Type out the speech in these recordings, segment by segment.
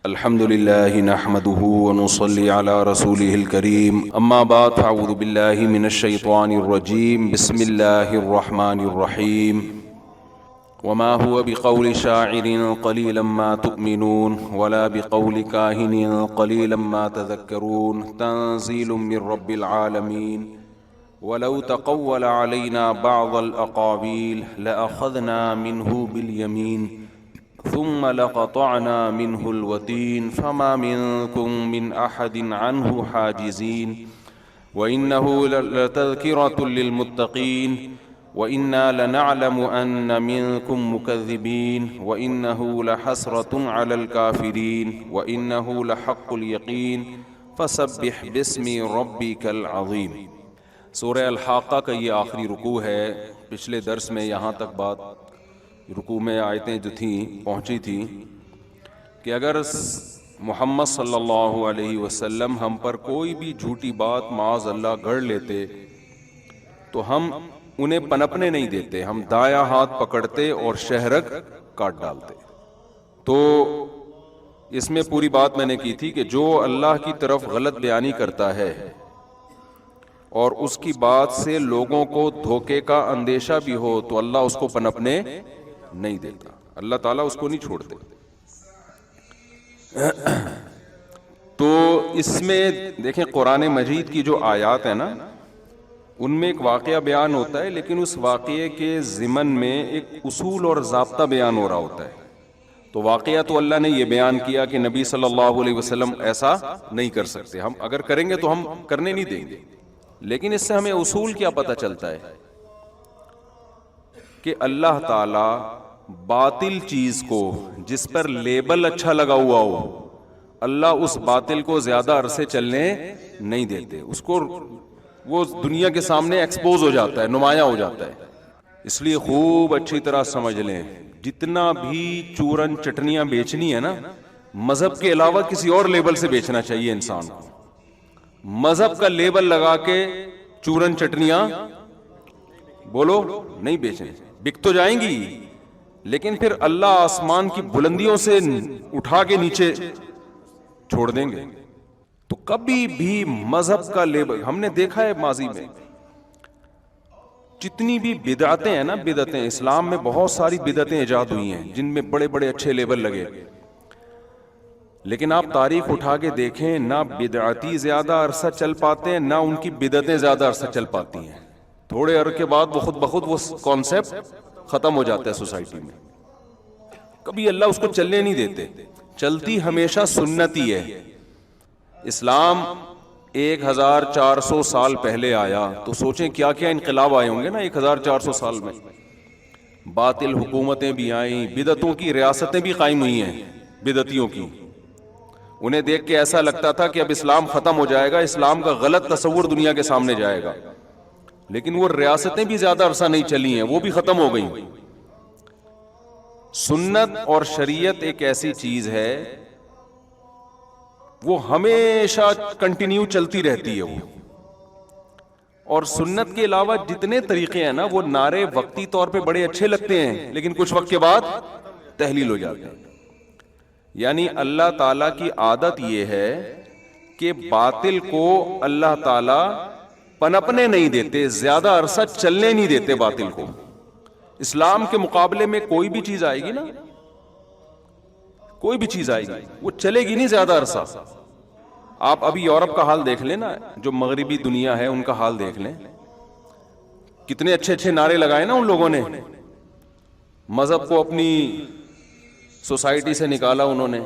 الحمد لله نحمده ونصلي على رسوله الكريم اما بعد فاعوذ بالله من الشيطان الرجيم بسم الله الرحمن الرحيم وما هو بقول شاعر قليلا ما تؤمنون ولا بقول كاهن قليلا ما تذكرون تنزيل من رب العالمين ولو تقول علينا بعض الأقاويل لأخذنا منه باليمين ثم لقطعنا منه الوتين فما منكم من أحد عنه حاجزين وإنه لتذكرة للمتقين وإنا لنعلم أن منكم مكذبين وإنه لحسرة على الكافرين وإنه لحق اليقين فسبح باسم ربك العظيم۔ سورہ الحاقہ کا یہ آخری رکوع ہے۔ پچھلے درس میں یہاں تک بات رکوع میں آیتیں جو تھیں پہنچی تھی کہ اگر محمد صلی اللہ علیہ وسلم ہم پر کوئی بھی جھوٹی بات معاذ اللہ گڑھ لیتے تو ہم انہیں پنپنے نہیں دیتے، ہم دایاں ہاتھ پکڑتے اور شہرک کاٹ ڈالتے۔ تو اس میں پوری بات میں نے کی تھی کہ جو اللہ کی طرف غلط بیانی کرتا ہے اور اس کی بات سے لوگوں کو دھوکے کا اندیشہ بھی ہو تو اللہ اس کو پنپنے نہیں دیتا، اللہ تعالیٰ اس کو نہیں چھوڑتے۔ تو اس میں دیکھیں قرآن مجید کی جو آیات ہیں نا ان میں ایک واقعہ بیان ہوتا ہے، لیکن اس واقعے کے ضمن میں ایک اصول اور ضابطہ بیان ہو رہا ہوتا ہے۔ تو واقعہ تو اللہ نے یہ بیان کیا کہ نبی صلی اللہ علیہ وسلم ایسا نہیں کر سکتے، ہم اگر کریں گے تو ہم کرنے نہیں دیں گے، لیکن اس سے ہمیں اصول کیا پتہ چلتا ہے کہ اللہ تعالی باطل چیز کو جس پر لیبل اچھا لگا ہوا ہو اللہ اس باطل کو زیادہ عرصے چلنے نہیں دیتے، اس کو وہ دنیا کے سامنے ایکسپوز ہو جاتا ہے، نمایاں ہو جاتا ہے۔ اس لیے خوب اچھی طرح سمجھ لیں، جتنا بھی چورن چٹنیاں بیچنی ہے نا مذہب کے علاوہ کسی اور لیبل سے بیچنا چاہیے انسان کو۔ مذہب کا لیبل لگا کے چورن چٹنیاں بولو نہیں بیچیں، بک تو جائیں گی لیکن پھر اللہ آسمان کی بلندیوں سے اٹھا کے نیچے چھوڑ دیں گے۔ تو کبھی بھی مذہب کا لیبل، ہم نے دیکھا ہے ماضی میں جتنی بھی بدعتیں ہیں نا، بدعتیں اسلام میں بہت ساری بدعتیں ایجاد ہوئی ہیں جن میں بڑے بڑے اچھے لیبل لگے، لیکن آپ تاریخ اٹھا کے دیکھیں نہ بدعتی زیادہ عرصہ چل پاتے ہیں نہ ان کی بدعتیں زیادہ عرصہ چل پاتی ہیں۔ تھوڑے عرصے کے بعد وہ خود بخود وہ کانسیپٹ ختم ہو جاتا ہے سوسائٹی میں، کبھی اللہ اس کو چلنے نہیں دیتے، چلتی ہمیشہ سنت ہی ہے۔ اسلام 1400 سال پہلے آیا تو سوچیں کیا کیا انقلاب آئے ہوں گے نا 1400 سال میں، باطل حکومتیں بھی آئیں، بدعتوں کی ریاستیں بھی قائم ہوئی ہیں بدعتیوں کی۔ انہیں دیکھ کے ایسا لگتا تھا کہ اب اسلام ختم ہو جائے گا، اسلام کا غلط تصور دنیا کے سامنے جائے گا، لیکن وہ ریاستیں بھی زیادہ عرصہ نہیں چلی ہیں، وہ بھی ختم ہو گئیں۔ سنت اور شریعت ایک ایسی چیز ہے وہ ہمیشہ کنٹینیو چلتی رہتی ہے وہ، اور سنت کے علاوہ جتنے طریقے ہیں نا وہ نعرے وقتی طور پہ بڑے اچھے لگتے ہیں لیکن کچھ وقت کے بعد تحلیل ہو جاتے ہیں۔ یعنی اللہ تعالیٰ کی عادت یہ ہے کہ باطل کو اللہ تعالیٰ پنپنے نہیں دیتے، زیادہ عرصہ چلنے نہیں دیتے باطل کو۔ اسلام کے مقابلے میں کوئی بھی چیز آئے گی نا، کوئی بھی چیز آئے گی وہ چلے گی نہیں زیادہ عرصہ۔ آپ ابھی یورپ کا حال دیکھ لیں نا، جو مغربی دنیا ہے ان کا حال دیکھ لیں، کتنے اچھے اچھے نعرے لگائے نا ان لوگوں نے، مذہب کو اپنی سوسائٹی سے نکالا انہوں نے،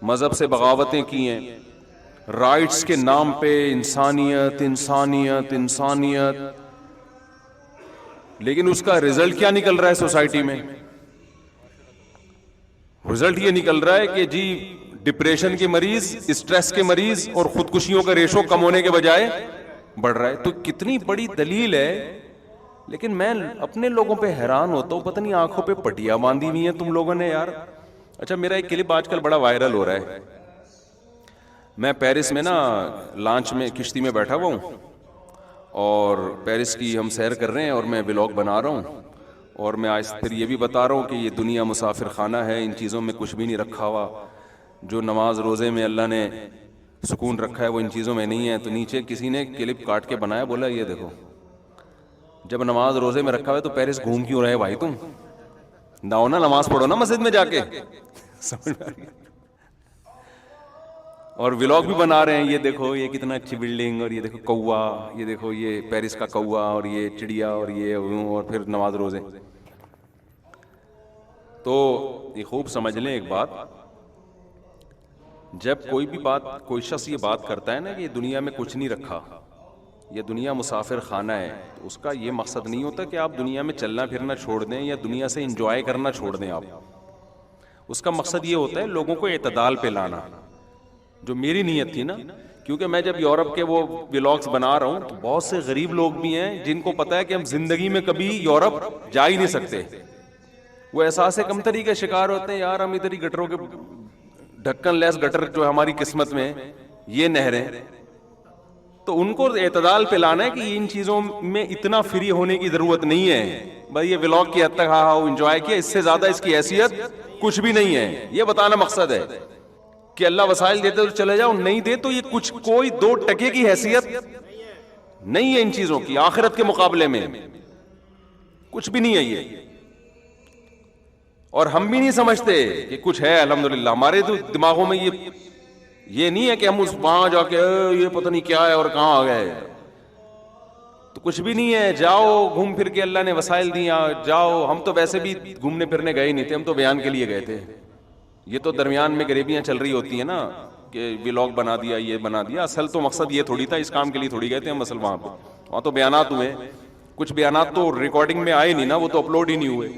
مذہب سے بغاوتیں کی ہیں، رائٹس کے نام پہ انسانیت انسانیت انسانیت، لیکن اس کا رزلٹ کیا نکل رہا ہے سوسائٹی میں؟ رزلٹ یہ نکل رہا ہے کہ جی ڈپریشن کے مریض، اسٹریس کے مریض اور خودکشیوں کا ریشو کم ہونے کے بجائے بڑھ رہا ہے۔ تو کتنی بڑی دلیل ہے، لیکن میں اپنے لوگوں پہ حیران ہوتا ہوں، پتہ نہیں آنکھوں پہ پٹیاں باندھی ہوئی ہیں تم لوگوں نے یار۔ اچھا میرا ایک کلپ آج کل بڑا وائرل ہو رہا ہے، میں پیرس میں نا لانچ میں کشتی میں بیٹھا ہوا ہوں اور پیرس کی ہم سیر کر رہے ہیں اور میں ولاگ بنا رہا ہوں، اور میں آج پھر یہ بھی بتا رہا ہوں کہ یہ دنیا مسافر خانہ ہے، ان چیزوں میں کچھ بھی نہیں رکھا ہوا، جو نماز روزے میں اللہ نے سکون رکھا ہے وہ ان چیزوں میں نہیں ہے. تو نیچے کسی نے کلپ کاٹ کے بنایا, بولا یہ دیکھو جب نماز روزے میں رکھا ہوا ہے تو پیرس گھوم کیوں رہے بھائی تم؟ ناؤ نا نماز پڑھو نا مسجد میں جا کے. سمجھ میں آ رہی ہے؟ اور ولاگ بھی بنا رہے ہیں, یہ دیکھو یہ کتنا اچھی بلڈنگ, اور یہ دیکھو کوا, یہ دیکھو یہ پیرس کا کوا, اور یہ چڑیا, اور یہ اور پھر نماز روزے. تو یہ خوب سمجھ لیں ایک بات, جب کوئی شخص یہ بات کرتا ہے نا کہ یہ دنیا میں کچھ نہیں رکھا, یہ دنیا مسافر خانہ ہے, تو اس کا یہ مقصد نہیں ہوتا کہ آپ دنیا میں چلنا پھرنا چھوڑ دیں یا دنیا سے انجوائے کرنا چھوڑ دیں. آپ اس کا مقصد یہ ہوتا ہے لوگوں کو اعتدال پہ لانا, جو میری نیت تھی نا. کیونکہ میں جب یورپ کے وہ ولاگز بنا رہا ہوں تو بہت سے غریب لوگ بھی ہیں جن کو پتا ہے کہ ہم زندگی میں کبھی یورپ جا ہی نہیں سکتے. وہ احساس کمتری کے شکار ہوتے ہیں, یار ہم ادھر ہی گٹروں کے ڈھکن لیس گٹر جو ہماری قسمت میں یہ نہریں. تو ان کو اعتدال پہ لانا ہے کہ ان چیزوں میں اتنا فری ہونے کی ضرورت نہیں ہے. بھائی یہ ولاگ کی حد تک ہاں انجوائے کیا, اس سے زیادہ اس کی حیثیت کچھ بھی نہیں ہے. یہ بتانا مقصد ہے کہ اللہ وسائل دیتے تو چلے جاؤ, نہیں دے تو یہ کچھ کوئی 2 ٹکے کی حیثیت نہیں ہے ان چیزوں کی. آخرت کے مقابلے میں کچھ بھی نہیں ہے یہ, اور ہم بھی نہیں سمجھتے کہ کچھ ہے. الحمدللہ ہمارے تو دماغوں میں یہ نہیں ہے کہ ہم اس وہاں جا کے یہ پتہ نہیں کیا ہے اور کہاں آ گئے. تو کچھ بھی نہیں ہے, جاؤ گھوم پھر کے, اللہ نے وسائل دیا, جاؤ. ہم تو ویسے بھی گھومنے پھرنے گئے نہیں تھے, ہم تو بیان کے لیے گئے تھے. یہ تو درمیان میں غریبیاں چل رہی ہوتی ہیں نا کہ ولاگ بنا دیا, یہ بنا دیا. اصل تو مقصد یہ تھوڑی تھا, اس کام کے لیے تھوڑی گئے تھے ہم. اصل وہاں تو بیانات ہوئے, کچھ بیانات تو ریکارڈنگ میں آئے نہیں نا, وہ تو اپلوڈ ہی نہیں ہوئے.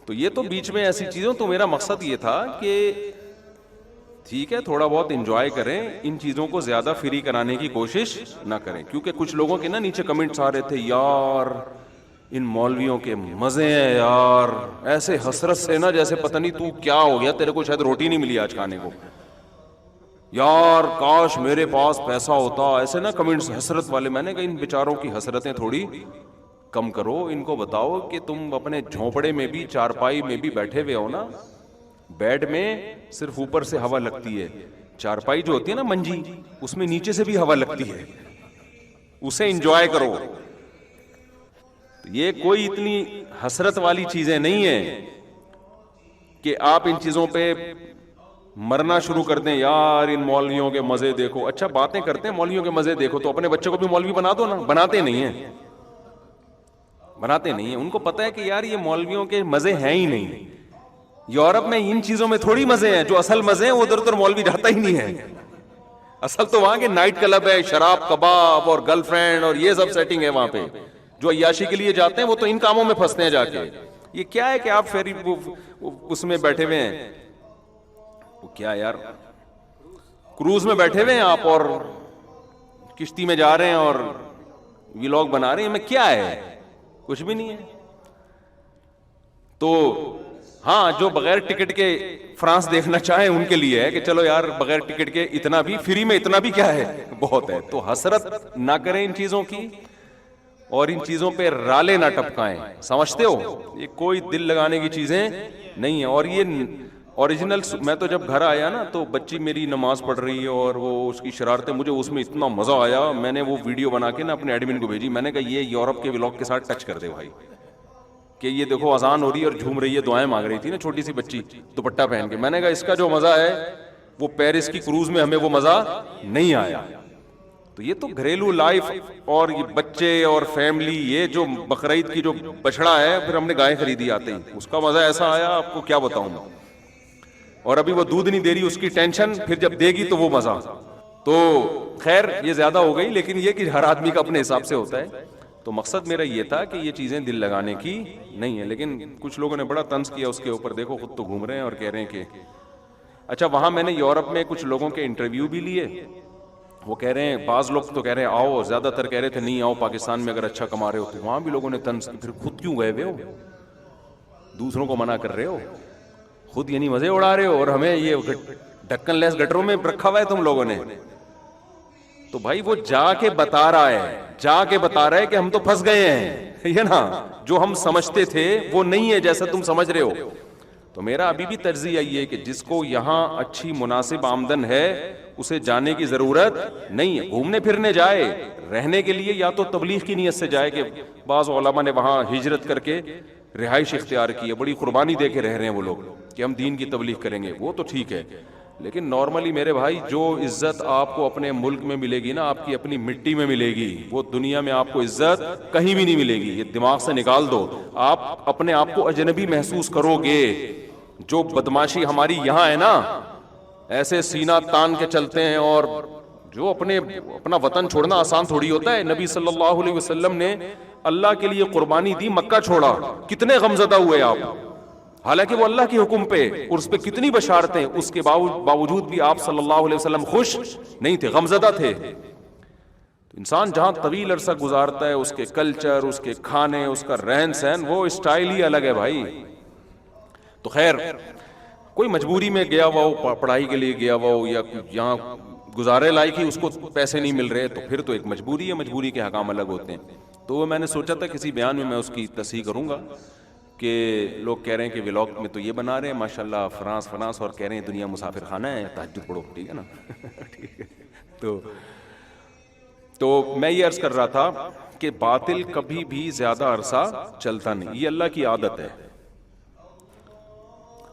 تو یہ تو بیچ میں ایسی چیزوں, تو میرا مقصد یہ تھا کہ ٹھیک ہے تھوڑا بہت انجوائے کریں, ان چیزوں کو زیادہ فری کرانے کی کوشش نہ کریں. کیونکہ کچھ لوگوں کے نا نیچے کمنٹس آ رہے تھے, یار ان مولویوں کے مزے ہیں یار, ایسے حسرت سے نا جیسے پتہ نہیں تو کیا ہو گیا, تیرے کو شاید روٹی نہیں ملی آج کھانے کو, یار کاش میرے پاس پیسہ ہوتا. ایسے نا کمنٹس حسرت والے. میں نے کہا ان بیچاروں کی حسرتیں تھوڑی کم کرو, ان کو بتاؤ کہ تم اپنے جھونپڑے میں بھی چارپائی میں بھی بیٹھے ہوئے ہو نا, بیڈ میں صرف اوپر سے ہوا لگتی ہے, چارپائی جو ہوتی ہے نا منجی, اس میں نیچے سے بھی ہوا لگتی ہے, اسے انجوائے کرو. یہ کوئی اتنی حسرت والی چیزیں نہیں ہیں کہ آپ ان چیزوں پہ مرنا شروع کر دیں. یار ان مولویوں کے مزے دیکھو. اچھا باتیں کرتے ہیں مولویوں کے مزے دیکھو, تو اپنے بچے کو بھی مولوی بنا دو نا. بناتے نہیں ہیں, بناتے نہیں ہیں. ان کو پتا ہے کہ یار یہ مولویوں کے مزے ہیں ہی نہیں. یورپ میں ان چیزوں میں تھوڑی مزے ہیں, جو اصل مزے ہیں وہ ادھر ادھر مولوی جاتا ہی نہیں ہے. اصل تو وہاں کے نائٹ کلب ہے, شراب کباب اور گرل فرینڈ اور یہ سب سیٹنگ ہے وہاں پہ. جو عیاشی کے لیے جاتے ہیں وہ تو ان کاموں میں پھنستے ہیں جا کے. یہ کیا ہے کہ آپ فیری اس میں بیٹھے ہوئے ہیں, وہ کیا یار کروز میں بیٹھے ہوئے ہیں آپ, اور کشتی میں جا رہے ہیں اور ولاگ بنا رہے ہیں. میں کیا ہے, کچھ بھی نہیں ہے. تو ہاں جو بغیر ٹکٹ کے فرانس دیکھنا چاہیں ان کے لیے ہے کہ چلو یار بغیر ٹکٹ کے اتنا بھی فری میں, اتنا بھی کیا ہے بہت ہے. تو حسرت نہ کریں ان چیزوں کی, اور ان چیزوں پہ رالے نہ ٹپکائیں. سمجھتے ہو, یہ کوئی دل لگانے کی چیزیں نہیں ہیں. اور یہ اوریجنل, میں تو جب گھر آیا نا تو بچی میری نماز پڑھ رہی ہے اور وہ اس کی شرارتیں, مجھے اس میں اتنا مزہ آیا. میں نے وہ ویڈیو بنا کے نا اپنے ایڈمن کو بھیجی. میں نے کہا یہ یورپ کے ولاگ کے ساتھ ٹچ کر دے بھائی, کہ یہ دیکھو اذان ہو رہی ہے اور جھوم رہی ہے, دعائیں مانگ رہی تھی نا چھوٹی سی بچی دوپٹہ پہن کے. میں نے کہا اس کا جو مزہ ہے وہ پیرس کی کروز میں ہمیں وہ مزہ نہیں آیا. تو یہ تو گھریلو لائف اور یہ بچے اور فیملی, یہ جو بقرعید کی جو بچڑا ہے, پھر ہم نے گائے خریدی آتے ہی, اس کا مزہ ایسا آیا آپ کو کیا بتاؤں میں. اور ابھی وہ دودھ نہیں دے رہی, اس کی ٹینشن, پھر جب دے گی تو وہ مزہ. تو خیر یہ زیادہ ہو گئی, لیکن یہ کہ ہر آدمی کا اپنے حساب سے ہوتا ہے. تو مقصد میرا یہ تھا کہ یہ چیزیں دل لگانے کی نہیں ہے. لیکن کچھ لوگوں نے بڑا طنز کیا اس کے اوپر, دیکھو خود تو گھوم رہے ہیں اور کہہ رہے ہیں کہ اچھا. وہاں میں نے یورپ میں کچھ لوگوں کے انٹرویو بھی لیے. وہ کہہ رہے ہیں, بعض لوگ تو کہہ رہے ہیں آؤ, زیادہ تر کہہ رہے تھے نہیں آؤ, پاکستان میں اگر اچھا کما رہے ہو. تو وہاں بھی لوگوں نے طنز, پھر خود کیوں گئے ہوئے ہو, دوسروں کو منع کر رہے ہو, خود یعنی مزے اڑا رہے ہو, اور ہمیں یہ ڈھکن لیس گٹروں میں رکھا ہوا ہے تم لوگوں نے. تو بھائی وہ جا کے بتا رہا ہے کہ ہم تو پھنس گئے ہیں, یہ نا جو ہم سمجھتے تھے وہ نہیں ہے جیسا تم سمجھ رہے ہو. تو میرا ابھی بھی تجزیہ یہ ہے کہ جس کو یہاں اچھی مناسب آمدن ہے اسے جانے کی ضرورت نہیں ہے. گھومنے پھرنے جائے, رہنے کے لیے یا تو تبلیغ کی نیت سے جائے, کہ بعض علماء نے وہاں ہجرت کر کے رہائش اختیار کی ہے, بڑی قربانی دے کے رہ رہے ہیں وہ لوگ کہ ہم دین کی تبلیغ کریں گے, وہ تو ٹھیک ہے. لیکن نارملی میرے بھائی جو عزت آپ کو اپنے ملک میں ملے گی نا, آپ کی اپنی مٹی میں ملے گی, وہ دنیا میں آپ کو عزت کہیں بھی نہیں ملے گی. یہ دماغ سے نکال دو. آپ اپنے آپ کو اجنبی محسوس کرو گے. جو بدماشی ہماری یہاں ہے نا, ایسے سینہ تان کے چلتے ہیں, اور جو اپنا وطن چھوڑنا آسان تھوڑی ہوتا ہے. نبی صلی اللہ علیہ وسلم نے اللہ کے لیے قربانی دی, مکہ چھوڑا, کتنے غمزدہ ہوئے آپ, حالانکہ وہ اللہ کے حکم پہ اور اس پہ کتنی بشارتیں, اس کے باوجود بھی آپ صلی اللہ علیہ وسلم خوش نہیں تھے, غمزدہ تھے. تو انسان جہاں طویل عرصہ گزارتا ہے, اس کے کلچر, اس کے کھانے, اس کا رہن سہن, وہ اسٹائل ہی الگ ہے بھائی. تو خیر, کوئی مجبوری میں گیا ہوا ہو, پڑھائی کے لیے گیا ہوا ہو, یا یہاں گزارے لائق ہی اس کو پیسے نہیں مل رہے, تو پھر تو ایک مجبوری ہے, مجبوری کے حکام الگ ہوتے ہیں. تو میں نے سوچا تھا کسی بیان میں اس کی تصحیح کروں گا کہ لوگ کہہ رہے ہیں کہ ولاگ میں تو یہ بنا رہے ہیں ماشاءاللہ فرانس, اور کہہ رہے ہیں دنیا مسافر خانہ ہے, تہجد پڑھو, ٹھیک ہے نا. ٹھیک ہے. تو میں یہ عرض کر رہا تھا کہ باطل کبھی بھی زیادہ عرصہ چلتا نہیں, یہ اللہ کی عادت ہے.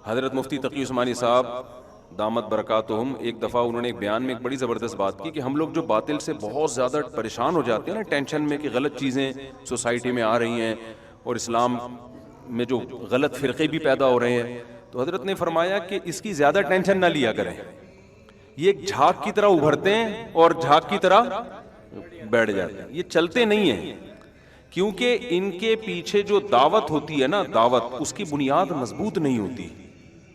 حضرت مفتی تقی عثمانی صاحب دامت برکاتہم, ایک دفعہ انہوں نے ایک بیان میں ایک بڑی زبردست بات کی کہ ہم لوگ جو باطل سے بہت زیادہ پریشان ہو جاتے ہیں نا, ٹینشن میں, کہ غلط چیزیں سوسائٹی میں آ رہی ہیں اور اسلام میں جو غلط فرقے بھی پیدا ہو رہے ہیں, تو حضرت نے فرمایا کہ اس کی زیادہ ٹینشن نہ لیا کریں. یہ ایک جھاگ کی طرح ابھرتے ہیں اور جھاگ کی طرح بیٹھ جاتے ہیں, یہ چلتے نہیں ہیں, کیونکہ ان کے پیچھے جو دعوت ہوتی ہے نا, دعوت, اس کی بنیاد مضبوط نہیں ہوتی,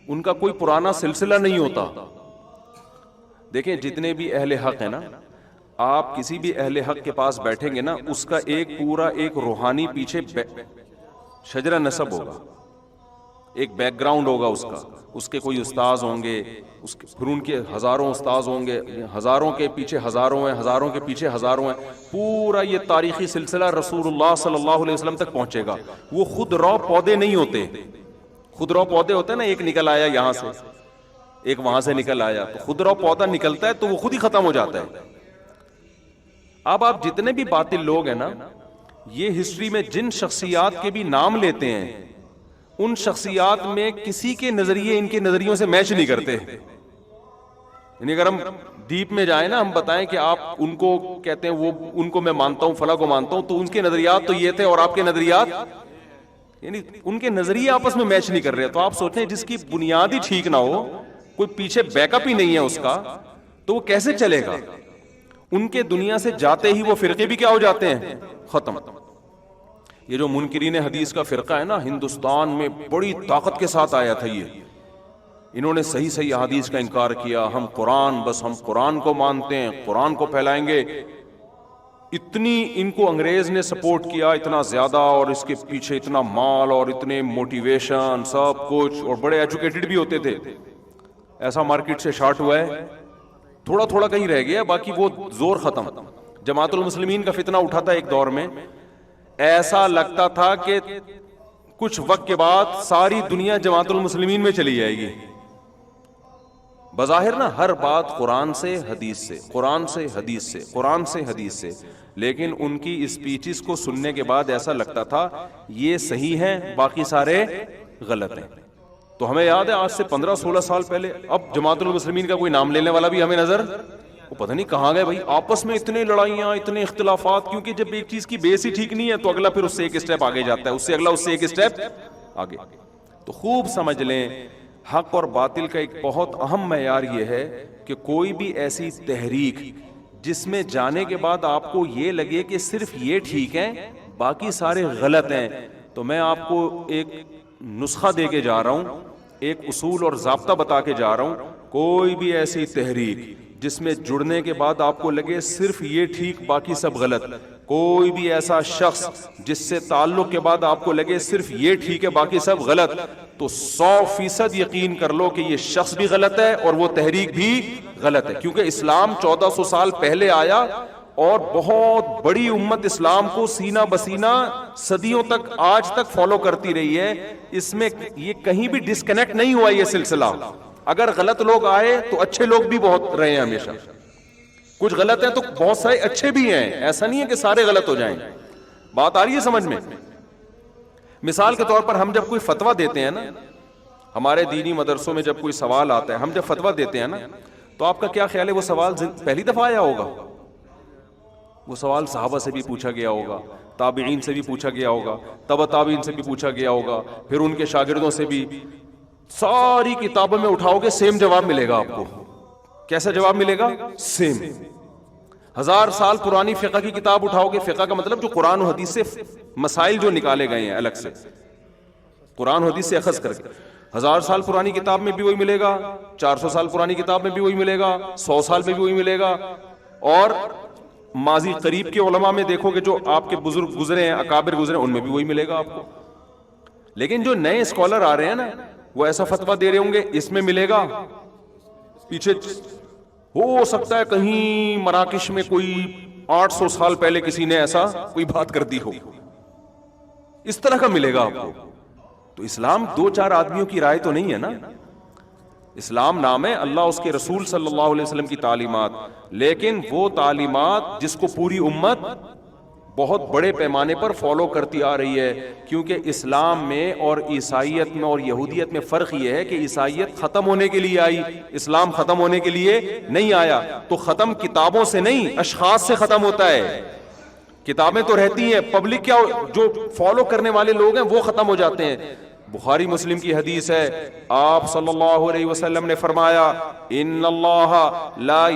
ان کا کوئی پرانا سلسلہ نہیں ہوتا. دیکھیں جتنے بھی اہل حق ہیں نا, آپ کسی بھی اہل حق کے پاس بیٹھیں گے نا, اس کا ایک پورا ایک روحانی پیچھے شجرہ نسب ہوگا, ایک بیک گراؤنڈ ہوگا اس کا, اس کے کوئی استاذ ہوں گے, پھر ان کے ہزاروں استاذ ہوں گے, ہزاروں کے پیچھے ہزاروں ہیں, ہزاروں کے پیچھے ہزاروں ہیں, پورا یہ تاریخی سلسلہ رسول اللہ صلی اللہ علیہ وسلم تک پہنچے گا. وہ خود رو پودے نہیں ہوتے, خود رو پودے ہوتے ہیں نا, ایک نکل آیا یہاں سے, ایک وہاں سے نکل آیا, تو خود رو پودا نکلتا ہے تو وہ خود ہی ختم ہو جاتا ہے. اب آپ جتنے بھی باطل لوگ ہیں نا, یہ ہسٹری میں جن شخصیات کے بھی نام لیتے ہیں, ان شخصیات میں کسی کے نظریے ان کے نظریوں سے میچ نہیں کرتے. یعنی اگر ہم ڈیپ میں جائیں نا, ہم بتائیں کہ آپ ان کو کہتے ہیں, وہ ان کو میں مانتا ہوں, فلاں کو مانتا ہوں, تو ان کے نظریات تو یہ تھے اور آپ کے نظریات, یعنی ان کے نظریے آپس میں میچ نہیں کر رہے. تو آپ سوچیں جس کی بنیاد ہی ٹھیک نہ ہو, کوئی پیچھے بیک اپ ہی نہیں ہے اس کا, تو وہ کیسے چلے گا؟ ان کے دنیا سے جاتے ہی وہ فرقے بھی کیا ہو جاتے ہیں, ختم. یہ جو منکرین حدیث کا فرقہ ہے نا, ہندوستان میں بڑی طاقت کے ساتھ آیا تھا. یہ انہوں نے صحیح صحیح حدیث کا انکار کیا, ہم قرآن کو مانتے ہیں, قرآن کو پھیلائیں گے. اتنی ان کو انگریز نے سپورٹ کیا, اتنا زیادہ, اور اس کے پیچھے اتنا مال اور اتنے موٹیویشن, سب کچھ, اور بڑے ایجوکیٹڈ بھی ہوتے تھے. ایسا مارکیٹ سے شارٹ ہوا ہے, تھوڑا تھوڑا کہیں رہ گیا, باقی وہ زور ختم. جماعت المسلمین کا فتنہ اٹھا تھا ایک دور میں, ایسا لگتا تھا کہ کچھ وقت کے بعد ساری دنیا جماعت المسلمین میں چلی جائے گی. بظاہر نا ہر بات قرآن سے حدیث سے, قرآن سے حدیث سے, قرآن سے حدیث سے, لیکن ان کی اسپیچز کو سننے کے بعد ایسا لگتا تھا یہ صحیح ہیں, باقی سارے غلط ہیں. تو ہمیں یاد ہے آج سے 15-16 سال پہلے, اب جماعت المسلمین کا کوئی نام لینے والا بھی ہمیں نظر, وہ پتہ نہیں کہاں گئے بھائی. آپس میں اتنے لڑائیاں, اتنے اختلافات, کیونکہ جب ایک چیز کی بیس ہی ٹھیک نہیں ہے تو اگلا پھر اس سے ایک اسٹیپ آگے جاتا ہے, اس سے اگلا, اس سے ایک اسٹیپ آگے. تو خوب سمجھ لیں, حق اور باطل کا ایک بہت اہم معیار یہ ہے کہ کوئی بھی ایسی تحریک جس میں جانے کے بعد آپ کو یہ لگے کہ صرف یہ ٹھیک ہے, باقی سارے غلط ہیں. تو میں آپ کو ایک نسخہ دے کے جا رہا ہوں, ایک اصول اور ضابطہ بتا کے جا رہا ہوں. کوئی بھی ایسی تحریک جس میں جڑنے کے بعد آپ کو لگے صرف یہ ٹھیک باقی سب غلط, کوئی بھی ایسا شخص جس سے تعلق کے بعد آپ کو لگے صرف یہ ٹھیک ہے باقی سب غلط, تو 100% یقین کر لو کہ یہ شخص بھی غلط ہے اور وہ تحریک بھی غلط ہے. کیونکہ اسلام 1400 سال پہلے آیا اور بہت بڑی امت اسلام کو سینہ بسینہ صدیوں تک آج تک فالو کرتی رہی ہے. اس میں یہ کہیں بھی ڈسکنیکٹ نہیں ہوا یہ سلسلہ. اگر غلط لوگ آئے تو اچھے لوگ بھی بہت رہے ہیں ہمیشہ. کچھ غلط ہیں تو بہت سارے اچھے بھی ہیں, ایسا نہیں ہے کہ سارے غلط ہو جائیں. بات آ رہی ہے سمجھ میں؟ مثال کے طور پر ہم جب کوئی فتویٰ دیتے ہیں نا, ہمارے دینی مدرسوں میں جب کوئی سوال آتا ہے, ہم جب فتویٰ دیتے ہیں نا, تو آپ کا کیا خیال ہے وہ سوال پہلی دفعہ آیا ہوگا؟ وہ سوال صحابہ سے بھی پوچھا گیا ہوگا, تابعین سے بھی پوچھا گیا ہوگا, تبع تابعین سے بھی پوچھا گیا ہوگا, پھر ان کے شاگردوں سے بھی. ساری کتابوں میں اٹھاؤ گے سیم جواب ملے گا آپ کو. کیسا جواب ملے گا؟ سیم. 1000 سال پرانی فقہ کی کتاب اٹھاؤ گے, فقہ کا مطلب جو قرآن و حدیث سے مسائل جو نکالے گئے ہیں الگ سے, قرآن و حدیث سے اخذ کر کے, 1000 سال پرانی کتاب میں بھی وہی ملے گا, 400 سال پرانی کتاب میں بھی وہی ملے گا, 100 سال میں بھی وہی ملے گا. اور ماضی قریب کے علماء میں دیکھو گے جو آپ کے بزرگ گزرے ہیں, اکابر گزرے ہیں, ان میں بھی وہی ملے گا آپ کو. لیکن جو نئے اسکالر آ رہے ہیں نا, وہ ایسا فتویٰ دے رہے ہوں گے, اس میں ملے گا, پیچھے ہو سکتا ہے کہیں مراکش میں کوئی 800 سال پہلے کسی نے ایسا کوئی بات کر دی ہو, اس طرح کا ملے گا آپ کو. تو اسلام 2-4 آدمیوں کی رائے تو نہیں ہے نا. اسلام نام ہے, اللہ اس کے رسول صلی اللہ علیہ وسلم کی تعلیمات, لیکن وہ تعلیمات جس کو پوری امت بہت بڑے پیمانے پر فالو کرتی آ رہی ہے. کیونکہ اسلام میں اور عیسائیت میں اور یہودیت میں فرق یہ ہے کہ عیسائیت ختم ہونے کے لیے آئی, اسلام ختم ہونے کے لیے نہیں آیا. تو ختم کتابوں سے نہیں, اشخاص سے ختم ہوتا ہے. کتابیں تو رہتی ہیں, پبلک کیا جو فالو کرنے والے لوگ ہیں وہ ختم ہو جاتے ہیں. بخاری مسلم کی حدیث ہے, آپ صلی اللہ علیہ وسلم نے فرمایا, ان اللہ لا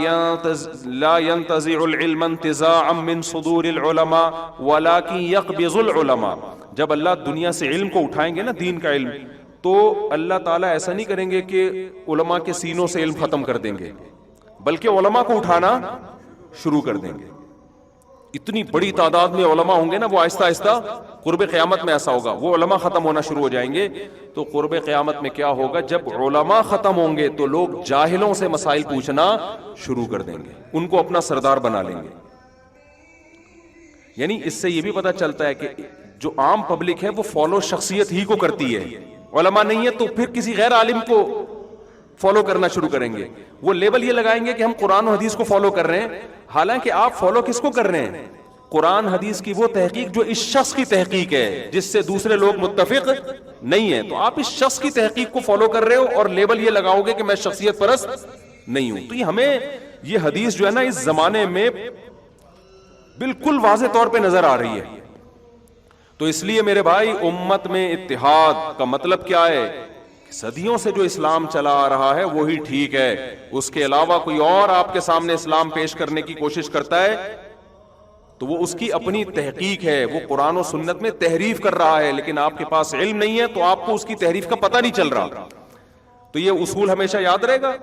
ينتزع العلم انتزاعا من صدور العلماء ولكن يقبض العلماء. جب اللہ دنیا سے علم کو اٹھائیں گے نا, دین کا علم, تو اللہ تعالیٰ ایسا نہیں کریں گے کہ علماء کے سینوں سے علم ختم کر دیں گے, بلکہ علماء کو اٹھانا شروع کر دیں گے. اتنی بڑی تعداد میں علماء ہوں گے نا, وہ آہستہ آہستہ قرب قیامت میں ایسا ہوگا, وہ علماء ختم ہونا شروع ہو جائیں گے. تو قرب قیامت میں کیا ہوگا, جب علماء ختم ہوں گے تو لوگ جاہلوں سے مسائل پوچھنا شروع کر دیں گے, ان کو اپنا سردار بنا لیں گے. یعنی اس سے یہ بھی پتہ چلتا ہے کہ جو عام پبلک ہے وہ فالو شخصیت ہی کو کرتی ہے, علماء نہیں ہے تو پھر کسی غیر عالم کو فالو کرنا شروع کریں گے. وہ لیبل یہ لگائیں گے کہ ہم قرآن و حدیث کو فالو کر رہے ہیں, حالانکہ آپ فالو کس کو کر رہے ہیں؟ قرآن حدیث کی وہ تحقیق جو اس شخص کی تحقیق ہے, جس سے دوسرے لوگ متفق نہیں ہیں. تو آپ اس شخص کی تحقیق کو فالو کر رہے ہو اور لیبل یہ لگاؤ گے کہ میں شخصیت پرست نہیں ہوں. تو یہ ہمیں یہ حدیث جو ہے نا اس زمانے میں بالکل واضح طور پہ نظر آ رہی ہے. تو اس لیے میرے بھائی, امت میں اتحاد کا مطلب کیا ہے؟ صدیوں سے جو اسلام چلا آ رہا ہے وہی ٹھیک ہے. اس کے علاوہ کوئی اور آپ کے سامنے اسلام پیش کرنے کی کوشش کرتا ہے تو وہ اس کی اپنی تحقیق ہے, وہ قرآن و سنت میں تحریف کر رہا ہے, لیکن آپ کے پاس علم نہیں ہے تو آپ کو اس کی تحریف کا پتہ نہیں چل رہا. تو یہ اصول ہمیشہ یاد رہے گا.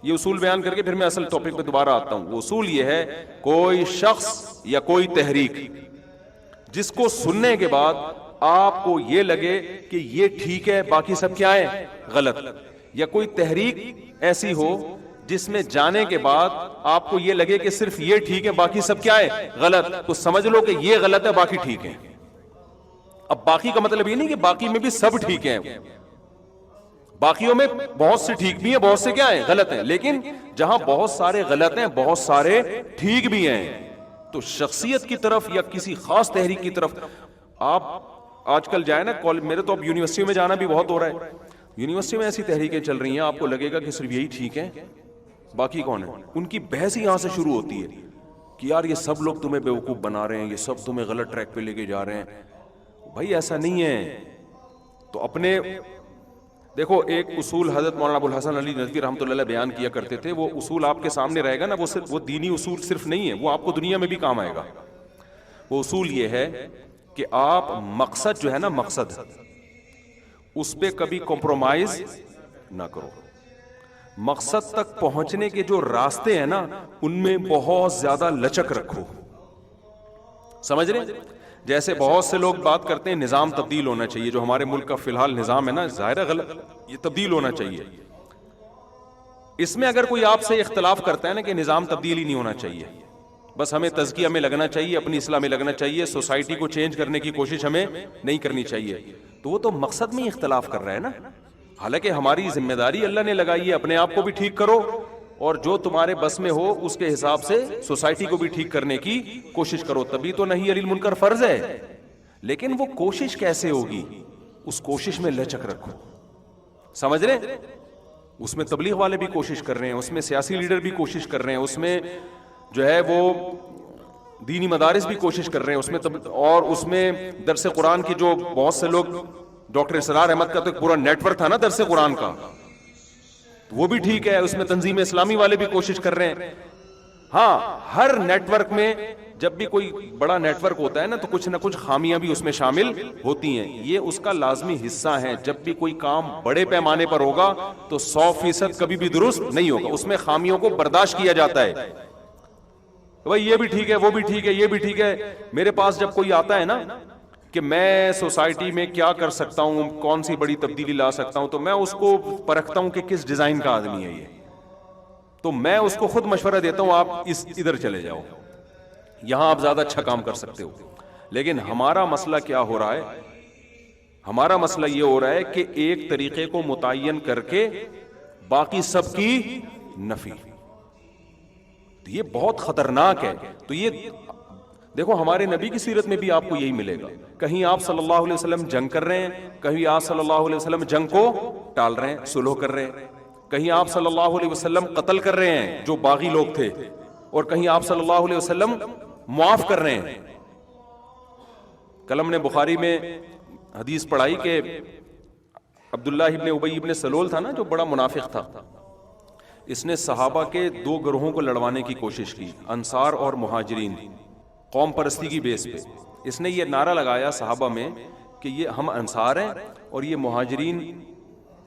یہ اصول بیان کر کے پھر میں اصل ٹاپک پہ دوبارہ آتا ہوں. وہ اصول یہ ہے, کوئی شخص یا کوئی تحریک جس کو سننے کے بعد آپ کو یہ لگے کہ یہ ٹھیک ہے باقی سب کیا ہے غلط, یا کوئی تحریک ایسی ہو جس میں جانے کے بعد آپ کو یہ لگے کہ صرف یہ ٹھیک ہے باقی سب کیا ہے غلط, تو سمجھ لو کہ یہ غلط ہے باقی ٹھیک ہے. اب باقی کا مطلب یہ نہیں کہ باقی میں بھی سب ٹھیک ہیں, باقیوں میں بہت سے ٹھیک بھی ہیں, بہت سے کیا ہیں غلط ہیں, لیکن جہاں بہت سارے غلط ہیں بہت سارے ٹھیک بھی ہیں. تو شخصیت کی طرف یا کسی خاص تحریک کی طرف آپ آج کل جائیں نا, میرے تو اب یونیورسٹی میں جانا بھی بہت ہو رہا ہے. یونیورسٹی میں ایسی تحریکیں چل رہی ہیں آپ کو لگے گا کہ صرف یہی ٹھیک ہے باقی کون ہے. ان کی بحث ہی یہاں سے شروع ہوتی ہے کہ یار یہ سب لوگ تمہیں بیوقوف بنا رہے ہیں, یہ سب تمہیں غلط ٹریک پہ لے کے جا رہے ہیں. بھائی ایسا نہیں ہے. تو اپنے دیکھو ایک اصول حضرت مولانا ابو الحسن علی ندوی رحمۃ اللہ علیہ بیان کیا کرتے تھے, وہ اصول آپ کے سامنے رہے گا نا, وہ دینی اصول صرف نہیں ہے, وہ آپ کو دنیا میں بھی کام آئے گا. وہ اصول یہ ہے کہ آپ مقصد جو ہے نا, مقصد اس پہ کبھی کمپرومائز نہ کرو. مقصد تک پہنچنے کے جو راستے ہیں نا ان میں بہت زیادہ لچک رکھو. سمجھ رہے؟ جیسے بہت سے لوگ بات کرتے ہیں نظام تبدیل ہونا چاہیے, جو ہمارے ملک کا فی الحال نظام ہے نا ظاہر ہے غلط, یہ تبدیل ہونا چاہیے. اس میں اگر کوئی آپ سے اختلاف کرتا ہے نا کہ نظام تبدیل ہی نہیں ہونا چاہیے, بس ہمیں تزکیہ میں لگنا چاہیے، اپنی اصلاح میں لگنا چاہیے، سوسائٹی کو چینج کرنے کی کوشش ہمیں نہیں کرنی چاہیے. تو وہ تو مقصد میں ہی اختلاف کر رہا ہے نا. حالانکہ ہماری ذمہ داری اللہ نے لگائی ہے، اپنے آپ کو بھی ٹھیک کرو اور جو تمہارے بس میں ہو اس کے حساب سے سوسائٹی کو بھی ٹھیک کرنے کی کوشش کرو، تبھی تو نہی عن المنکر فرض ہے. لیکن وہ کوشش کیسے ہوگی؟ اس کوشش میں لچک رکھو. سمجھ رہے؟ اس میں تبلیغ والے بھی کوشش کر رہے ہیں، اس میں سیاسی لیڈر بھی کوشش کر رہے ہیں، اس میں جو ہے وہ دینی مدارس بھی کوشش کر رہے ہیں، اس میں اور اس میں درس قرآن کی جو بہت سے لوگ، ڈاکٹر اسرار احمد کا تو ایک پورا نیٹ ورک تھا نا درس قرآن کا، وہ بھی ٹھیک ہے. اس میں تنظیم اسلامی والے بھی کوشش کر رہے ہیں. ہاں، ہر نیٹ ورک میں جب بھی کوئی بڑا نیٹ ورک ہوتا ہے نا تو کچھ نہ کچھ خامیاں بھی اس میں شامل ہوتی ہیں، یہ اس کا لازمی حصہ ہے. جب بھی کوئی کام بڑے پیمانے پر ہوگا تو 100% کبھی بھی درست نہیں ہوگا، اس میں خامیوں کو برداشت کیا جاتا ہے. بھائی یہ بھی ٹھیک ہے، وہ بھی ٹھیک ہے، یہ بھی ٹھیک ہے. میرے پاس جب کوئی آتا ہے نا کہ میں سوسائٹی میں کیا کر سکتا ہوں، کون سی بڑی تبدیلی لا سکتا ہوں، تو میں اس کو پرکھتا ہوں کہ کس ڈیزائن کا آدمی ہے یہ. تو میں اس کو خود مشورہ دیتا ہوں، آپ ادھر چلے جاؤ، یہاں آپ زیادہ اچھا کام کر سکتے ہو. لیکن ہمارا مسئلہ کیا ہو رہا ہے؟ ہمارا مسئلہ یہ ہو رہا ہے کہ ایک طریقے کو متعین کر کے باقی سب کی نفی. تو یہ بہت خطرناک ہے. تو یہ دیکھو ہمارے نبی کی سیرت میں بھی آپ کو یہی ملے گا. کہیں آپ صلی اللہ علیہ وسلم جنگ کر رہے ہیں، کہیں آپ صلی اللہ علیہ وسلم جنگ کو ٹال رہے ہیں، صلح کر رہے ہیں. کہیں آپ صلی اللہ علیہ وسلم قتل کر رہے ہیں جو باغی لوگ تھے، اور کہیں آپ صلی اللہ علیہ وسلم معاف کر رہے ہیں. کل ہم نے بخاری میں حدیث پڑھائی کہ عبداللہ ابن ابی ابن سلول تھا نا، جو بڑا منافق تھا، اس نے صحابہ کے 2 گروہوں کو لڑوانے کی کوشش کی، انصار اور مہاجرین، قوم پرستی کی بیس پہ. اس نے یہ نعرہ لگایا صحابہ میں کہ یہ ہم انصار ہیں اور یہ مہاجرین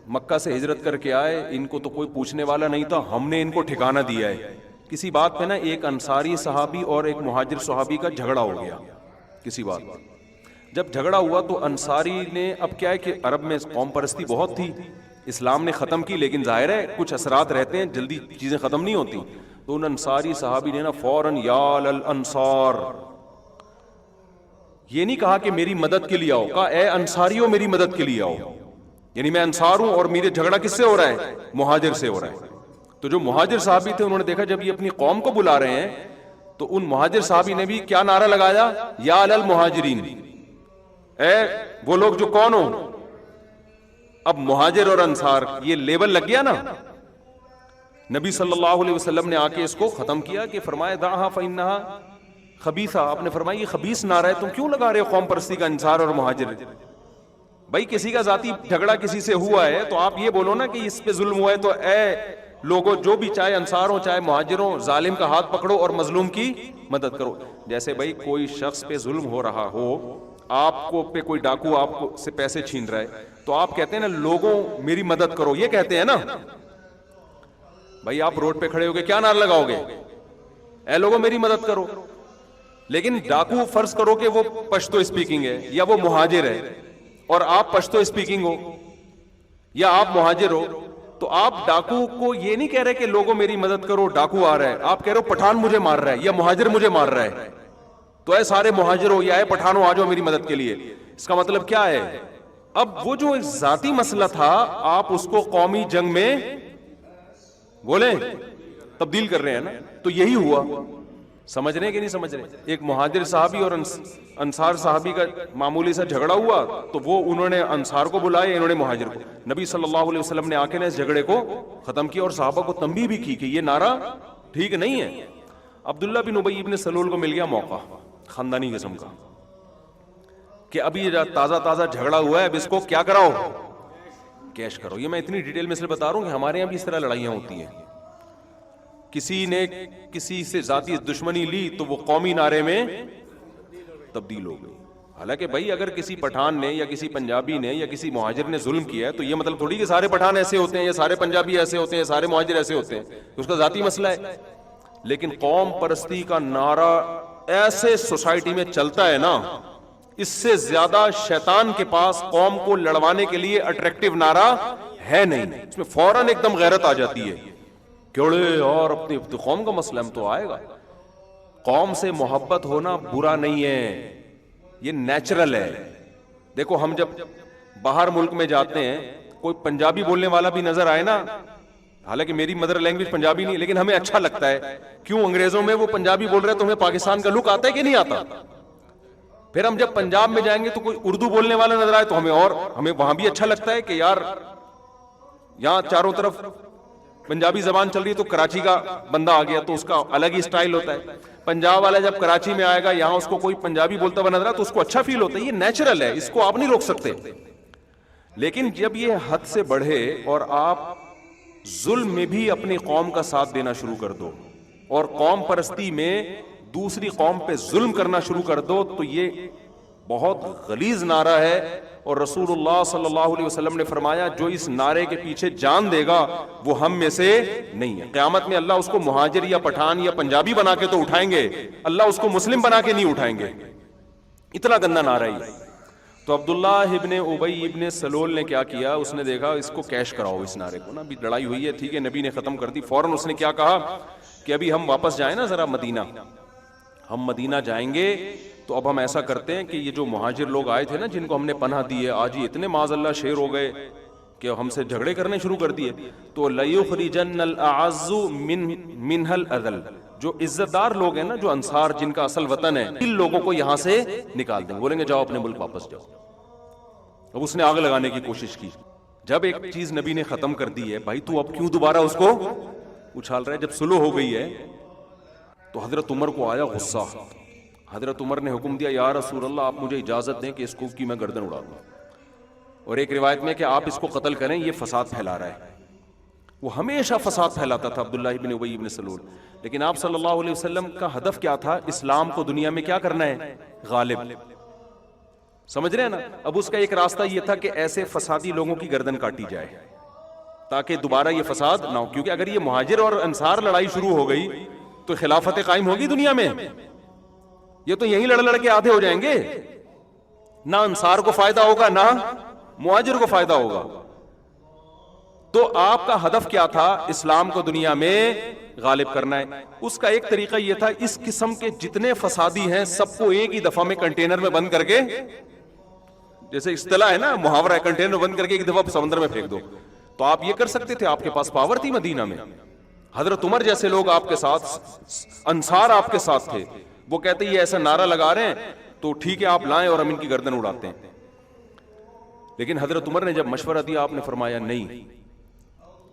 مکہ سے ہجرت کر کے آئے، ان کو تو کوئی پوچھنے والا نہیں تھا، ہم نے ان کو ٹھکانہ دیا ہے. کسی بات پہ نا ایک انصاری صحابی اور ایک مہاجر صحابی کا جھگڑا ہو گیا کسی بات پر. جب جھگڑا ہوا تو انصاری نے، اب کیا ہے کہ عرب میں قوم پرستی بہت تھی، اسلام نے ختم کی، لیکن ظاہر ہے کچھ اثرات رہتے ہیں، جلدی چیزیں ختم نہیں ہوتی. تو ان انصاری صحابی نے نا فوراً یا الانصار، یہ نہیں کہا کہ میری مدد کے لیے آؤ، کہا اے انصاریوں میری مدد کے لیے آؤ. یعنی میں انصار ہوں اور میرے جھگڑا کس سے ہو رہا ہے؟ مہاجر سے ہو رہا ہے. تو جو مہاجر صحابی تھے انہوں نے دیکھا جب یہ اپنی قوم کو بلا رہے ہیں تو ان مہاجر صحابی نے بھی کیا نعرہ لگایا؟ یا المہاجرین، اے وہ لوگ جو کون ہو. اب مہاجر اور انصار یہ لیبل لگ گیا نا. نبی صلی اللہ علیہ وسلم نے آ کے اس کو ختم کیا کہ فرمایا دعھا فانھا خبیثہ. آپ نے فرمایا یہ خبیث نعرہ ہے، تم کیوں لگا رہے ہو قوم پرستی کا انصار اور مہاجر؟ بھائی کسی کا ذاتی جھگڑا کسی سے ہوا ہے تو آپ یہ بولو نا کہ اس پہ ظلم ہوا ہے، تو اے لوگوں جو بھی چاہے انصار ہو چاہے مہاجر ہو، ظالم کا ہاتھ پکڑو اور مظلوم کی مدد کرو. جیسے بھائی کوئی شخص پہ ظلم ہو رہا ہو، آپ کو پہ کوئی ڈاکو آپ کو سے پیسے چھین رہا ہے، تو آپ کہتے ہیں نا لوگوں میری مدد کرو، یہ کہتے ہیں نا. بھائی آپ روڈ پہ کھڑے ہو کے کیا نعرہ لگاؤ گے؟ اے لوگوں میری مدد کرو. لیکن ڈاکو فرض کرو کہ وہ پشتو اسپیکنگ ہے یا وہ مہاجر ہے، اور آپ پشتو اسپیکنگ ہو یا آپ مہاجر ہو، تو آپ ڈاکو کو یہ نہیں کہہ رہے کہ لوگوں میری مدد کرو ڈاکو آ رہا ہے، آپ کہہ رہے ہو پٹھان مجھے مار رہا ہے یا مہاجر مجھے مار رہا ہے. تو اے سارے مہاجر ہو یا اے پٹھانوں آ جاؤ میری مدد کے لیے. اس کا مطلب کیا ہے؟ اب وہ جو ایک ذاتی مسئلہ تھا آپ اس کو قومی جنگ میں بولیں تبدیل کر رہے ہیں نا. تو یہی ہوا. سمجھ رہے ہیں کہ نہیں سمجھ رہے؟ ایک مہاجر صحابی اور انصار صحابی کا معمولی سا جھگڑا ہوا تو وہ انہوں نے انصار کو بلایا، انہوں نے مہاجر کو. نبی صلی اللہ علیہ وسلم نے آ کے اس جھگڑے کو ختم کیا اور صحابہ کو تنبیہ بھی کی کہ یہ نعرہ ٹھیک نہیں ہے. عبداللہ بن ابی بن سلول کو مل گیا موقع خاندانی قسم کا کہ ابھی تازہ تازہ جھگڑا ہوا ہے، اب اس کو کیا کراؤ؟ کیش کرو. یہ میں اتنی ڈیٹیل میں سے بتا رہا ہوں کہ ہمارے یہاں بھی اس طرح لڑائیاں ہوتی ہیں. کسی نے کسی سے ذاتی دشمنی لی تو وہ قومی نعرے میں تبدیل ہو گئی. حالانکہ بھائی اگر کسی پٹھان نے یا کسی پنجابی نے یا کسی مہاجر نے ظلم کیا ہے تو یہ مطلب تھوڑی کہ سارے پٹھان ایسے ہوتے ہیں یا سارے پنجابی ایسے ہوتے ہیں یا سارے مہاجر ایسے ہوتے ہیں، اس کا ذاتی مسئلہ ہے. لیکن قوم پرستی کا نعرہ ایسے سوسائٹی میں چلتا ہے نا، اس سے زیادہ شیطان کے پاس قوم کو لڑوانے کے لیے اٹریکٹیو نعرہ ہے نہیں. اس میں فوراً ایک دم غیرت آ جاتی ہے کہ اور اپنی قوم کا مسئلہ ہم تو آئے گا. قوم سے محبت ہونا برا نہیں ہے، یہ نیچرل ہے. دیکھو ہم جب باہر ملک میں جاتے ہیں، کوئی پنجابی بولنے والا بھی نظر آئے نا، حالانکہ میری مدر لینگویج پنجابی نہیں، لیکن ہمیں اچھا لگتا ہے. کیوں؟ انگریزوں میں وہ پنجابی بول رہے ہیں تو ہمیں پاکستان کا لک آتا ہے کہ نہیں آتا؟ پھر ہم جب پنجاب میں جائیں گے تو کوئی اردو بولنے والا نظر آئے تو ہمیں وہاں بھی اچھا لگتا ہے کہ یار یہاں چاروں طرف پنجابی زبان چل رہی ہے تو کراچی کا بندہ آ گیا تو اس کا الگ ہی سٹائل ہوتا ہے. پنجاب والا جب کراچی میں آئے گا، یہاں اس کو کوئی پنجابی بولتا ہوا نظر آئے تو اس کو اچھا فیل ہوتا ہے. یہ نیچرل ہے، اس کو آپ نہیں روک سکتے. لیکن جب یہ حد سے بڑھے اور آپ ظلم میں بھی اپنی قوم کا ساتھ دینا شروع کر دو اور قوم پرستی میں دوسری قوم پہ ظلم کرنا شروع کر دو، تو یہ بہت غلیظ نعرہ ہے. اور رسول اللہ صلی اللہ علیہ وسلم نے فرمایا جو اس نعرے کے پیچھے جان دے گا وہ ہم میں سے نہیں ہے. قیامت میں اللہ اس کو مہاجر یا پٹھان یا پنجابی بنا کے تو اٹھائیں گے، اللہ اس کو مسلم بنا کے نہیں اٹھائیں گے. اتنا گندا نعرہ ہے. تو عبداللہ ابن ابی ابن سلول نے کیا کیا؟ اس نے دیکھا اس کو کیش کراؤ اس نعرے کو نا، ابھی لڑائی ہوئی ہے، ٹھیک ہے نبی نے ختم کر دی. فوراً اس نے کیا کہا کہ ابھی ہم واپس جائیں نا ذرا مدینہ، ہم مدینہ جائیں گے تو اب ہم ایسا کرتے ہیں کہ یہ جو مہاجر لوگ آئے تھے نا جن کو ہم نے پناہ دی ہے، آج یہ اتنے معاذ اللہ شیر ہو گئے کہ ہم سے جھگڑے کرنے شروع کر دیے. تو لَيُخْرِجَنَّ الْأَعَزُّ مِنْهَا الْأَذَلَّ، جو عزت دار لوگ ہیں نا، جو انصار جن کا اصل وطن ہے، ان لوگوں کو یہاں سے نکال دیں. بولیں گے جاؤ اپنے ملک واپس جاؤ. اب اس نے آگ لگانے کی کوشش کی. جب ایک چیز نبی نے ختم کر دی ہے، بھائی تو اب کیوں دوبارہ اس کو اچھال رہا ہے؟ جب صلح ہو گئی ہے تو حضرت عمر کو آیا غصہ. حضرت عمر نے حکم دیا یا رسول اللہ آپ مجھے اجازت دیں کہ اس کو کی میں گردن اڑا دوں. اور ایک روایت میں کہ آپ اس کو قتل کریں، یہ فساد پھیلا رہا ہے. وہ ہمیشہ فساد پھیلاتا تھا عبداللہ ابن ابی ابن سلول. لیکن آپ صلی اللہ علیہ وسلم کا ہدف کیا تھا؟ اسلام کو دنیا میں کیا کرنا ہے؟ غالب. سمجھ رہے ہیں نا؟ اب اس کا ایک راستہ یہ تھا کہ ایسے فسادی لوگوں کی گردن کاٹی جائے تاکہ دوبارہ یہ فساد نہ ہو. کیونکہ اگر یہ مہاجر اور انصار لڑائی شروع ہو گئی تو خلافت قائم ہوگی دنیا میں؟ یہ تو یہیں لڑ کے آدھے ہو جائیں گے. نہ انصار کو فائدہ ہوگا نہ مہاجر کو فائدہ ہوگا. تو آپ کا ہدف کیا تھا؟ اسلام کو دنیا میں غالب کرنا ہے. اس کا ایک طریقہ یہ تھا اس قسم کے جتنے فسادی ہیں سب کو ایک ہی دفعہ میں کنٹینر میں بند کر کے، جیسے اصطلاح ہے نا محاورہ ہے، کنٹینر بند کر کے ایک دفعہ سمندر میں پھینک دو. تو آپ یہ کر سکتے تھے، آپ کے پاس پاور تھی مدینہ میں. حضرت عمر جیسے لوگ آپ کے ساتھ، انصار آپ کے ساتھ تھے. وہ کہتے یہ ایسا نعرہ لگا رہے ہیں تو ٹھیک ہے آپ لائیں اور ہم ان کی گردن اڑاتے ہیں. لیکن حضرت عمر نے جب مشورہ دیا آپ نے فرمایا نہیں.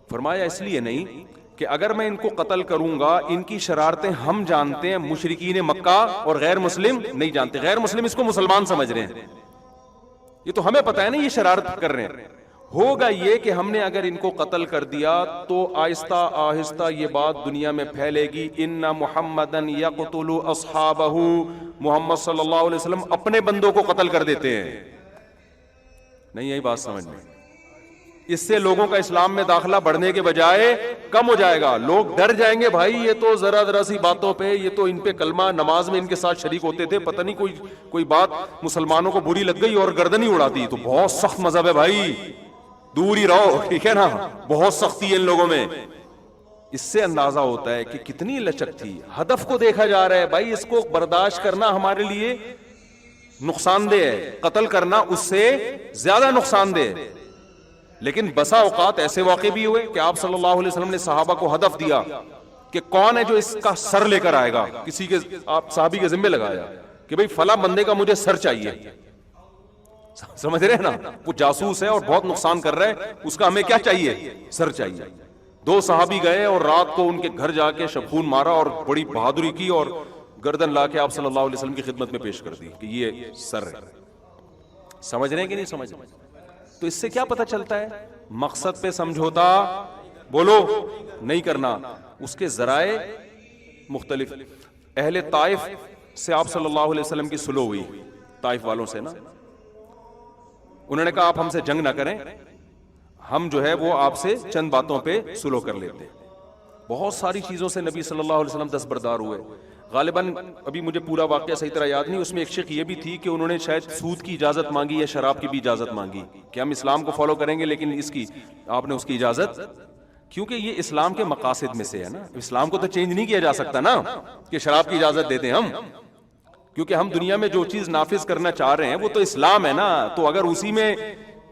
فرمایا اس لیے نہیں کہ اگر میں ان کو قتل کروں گا ان کی شرارتیں ہم جانتے ہیں، مشرکین مکہ اور غیر مسلم نہیں جانتے. غیر مسلم اس کو مسلمان سمجھ رہے ہیں، یہ تو ہمیں پتہ ہے نا یہ شرارت کر رہے ہیں. ہوگا یہ کہ ہم نے اگر ان کو قتل کر دیا تو آہستہ آہستہ یہ بات دنیا میں پھیلے گی، ان محمدن یقتل اصحابہ، محمد صلی اللہ علیہ وسلم اپنے بندوں کو قتل کر دیتے ہیں. نہیں یہی بات سمجھ میں. اس سے لوگوں کا اسلام میں داخلہ بڑھنے کے بجائے کم ہو جائے گا. لوگ ڈر جائیں گے، بھائی یہ تو ذرا سی باتوں پہ، یہ تو ان پہ کلمہ نماز میں ان کے ساتھ شریک ہوتے تھے، پتہ نہیں کوئی بات مسلمانوں کو بری لگ گئی اور گردن ہی اڑا دی. تو بہت سخت مذہب ہے بھائی، دور ہی رہو، ٹھیک ہے نا، بہت سختی ہے ان لوگوں میں. اس سے اندازہ ہوتا ہے کہ کتنی لچک تھی. ہدف کو دیکھا جا رہا ہے بھائی، اس کو برداشت کرنا ہمارے لیے نقصان دہ ہے، قتل کرنا اس سے زیادہ نقصان دہ ہے. لیکن بسا اوقات ایسے واقع بھی ہوئے کہ آپ صلی اللہ علیہ وسلم نے صحابہ کو ہدف دیا کہ کون ہے جو اس کا سر لے کر آئے گا. کسی کے آپ صحابی کے ذمہ لگایا کہ بھئی فلاں بندے کا مجھے سر چاہیے. سمجھ رہے ہیں نا، وہ جاسوس ہے اور بہت نقصان کر رہا ہے، اس کا ہمیں کیا چاہیے؟ سر چاہیے. 2 صحابی گئے اور رات کو ان کے گھر جا کے شبخون مارا اور بڑی بہادری کی اور گردن لا کے آپ صلی اللہ علیہ وسلم کی خدمت میں پیش کر دی کہ یہ سر ہے. سمجھ رہے ہیں کہ نہیں سمجھ رہے؟ تو اس سے کیا پتہ چلتا ہے؟ مقصد پہ سمجھوتا بولو نہیں کرنا. اس کے ذرائع مختلف. اہل طائف سے آپ صلی اللہ علیہ وسلم کی صلح ہوئی، طائف والوں سے نا. انہوں نے کہا آپ ہم سے جنگ نہ کریں، ہم جو ہے وہ آپ سے چند باتوں پہ صلح کر لیتے. بہت ساری چیزوں سے نبی صلی اللہ علیہ وسلم دستبردار ہوئے. غالباً ابھی مجھے پورا واقعہ صحیح طرح یاد نہیں، اس میں ایک شق یہ بھی تھی کہ انہوں نے شاید سود کی اجازت مانگی یا شراب کی بھی اجازت مانگی کہ ہم اسلام کو فالو کریں گے لیکن اس کی آپ نے اس کی اجازت کیونکہ یہ اسلام کے مقاصد میں سے ہے نا. اسلام کو تو چینج نہیں کیا جا سکتا نا کہ شراب کی اجازت دے دیں ہم, کیونکہ ہم دنیا میں جو چیز نافذ کرنا چاہ رہے ہیں وہ تو اسلام ہے نا. تو اگر اسی میں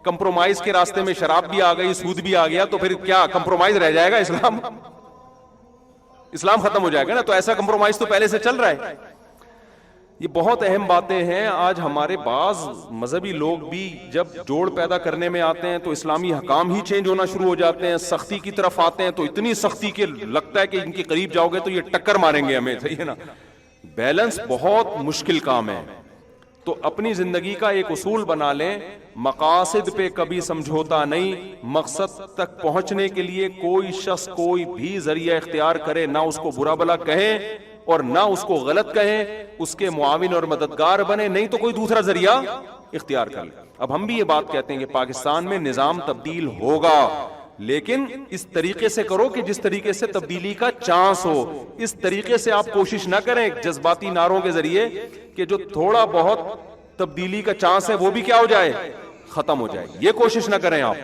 کمپرومائز کے راستے میں شراب بھی آ گئی, سود بھی آ گیا, تو پھر کیا کمپرومائز رہ جائے گا؟ اسلام ختم ہو جائے گا نا. تو ایسا کمپرومائز تو پہلے سے چل رہا ہے. یہ بہت اہم باتیں ہیں. آج ہمارے بعض مذہبی لوگ بھی جب جوڑ پیدا کرنے میں آتے ہیں تو اسلامی حکام ہی چینج ہونا شروع ہو جاتے ہیں, سختی کی طرف آتے ہیں تو اتنی سختی کہ لگتا ہے کہ ان کے قریب جاؤ گے تو یہ ٹکر ماریں گے ہمیں. صحیح ہے نا. بیلنس بہت مشکل کام ہے. تو اپنی زندگی کا ایک اصول بنا لیں, مقاصد پہ کبھی سمجھوتا نہیں. مقصد تک پہنچنے کے لیے کوئی شخص کوئی بھی ذریعہ اختیار کرے, نہ اس کو برا بلا کہیں اور نہ اس کو غلط کہیں, اس کے معاون اور مددگار بنے, نہیں تو کوئی دوسرا ذریعہ اختیار کر لے. اب ہم بھی یہ بات کہتے ہیں کہ پاکستان میں نظام تبدیل ہوگا, لیکن اس طریقے سے کرو کہ جس طریقے سے تبدیلی کا چانس ہو. اس طریقے سے آپ کوشش نہ کریں جذباتی نعروں کے ذریعے کہ جو تھوڑا بہت تبدیلی کا چانس ہے وہ بھی کیا ہو جائے, ختم ہو جائے. یہ کوشش نہ کریں. آپ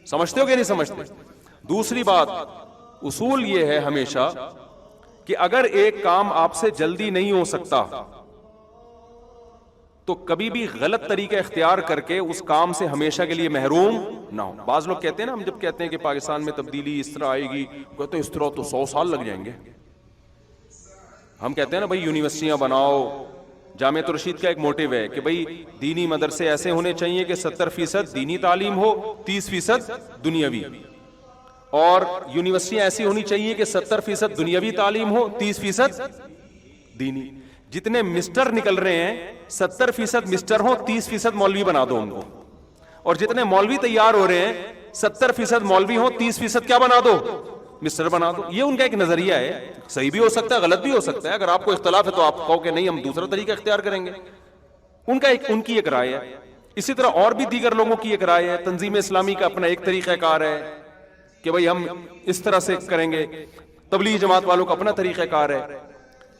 سمجھتے ہو کہ نہیں سمجھتے؟ دوسری بات, اصول یہ ہے ہمیشہ کہ اگر ایک کام آپ سے جلدی نہیں ہو سکتا تو کبھی بھی غلط طریقہ اختیار کر کے اس کام سے ہمیشہ کے لیے محروم نہ ہو. بعض لوگ کہتے ہیں نا, ہم جب کہتے ہیں کہ پاکستان میں تبدیلی اس طرح آئے گی, کہتے ہیں اس طرح تو 100 سال لگ جائیں گے. ہم کہتے ہیں نا بھائی یونیورسٹیاں بناؤ. جامعۃ الرشید کا ایک موٹیو ہے کہ بھائی دینی مدرسے ایسے ہونے چاہیے کہ 70% دینی تعلیم ہو, 30% دنیاوی, اور یونیورسٹیاں ایسی ہونی چاہیے کہ 70% دنیاوی تعلیم ہو, 30% دینی. جتنے مسٹر نکل رہے ہیں 70% مسٹر ہو, 30% مولوی بنا دو ان کو. اور جتنے مولوی تیار ہو رہے ہیں 70% مولوی ہو, 30% کیا بنا دو, مسٹر بنا دو. یہ ان کا ایک نظریہ ہے. صحیح بھی ہو سکتا ہے, غلط بھی ہو سکتا ہے. اگر آپ کو اختلاف ہے تو آپ کہو کہ نہیں ہم دوسرا طریقہ اختیار کریں گے. ان کی ایک رائے ہے. اسی طرح اور بھی دیگر لوگوں کی ایک رائے ہے. تنظیم اسلامی کا اپنا ایک طریقہ کار ہے کہ بھئی ہم اس طرح سے کریں گے. تبلیغ جماعت والوں کا اپنا طریقہ کار ہے.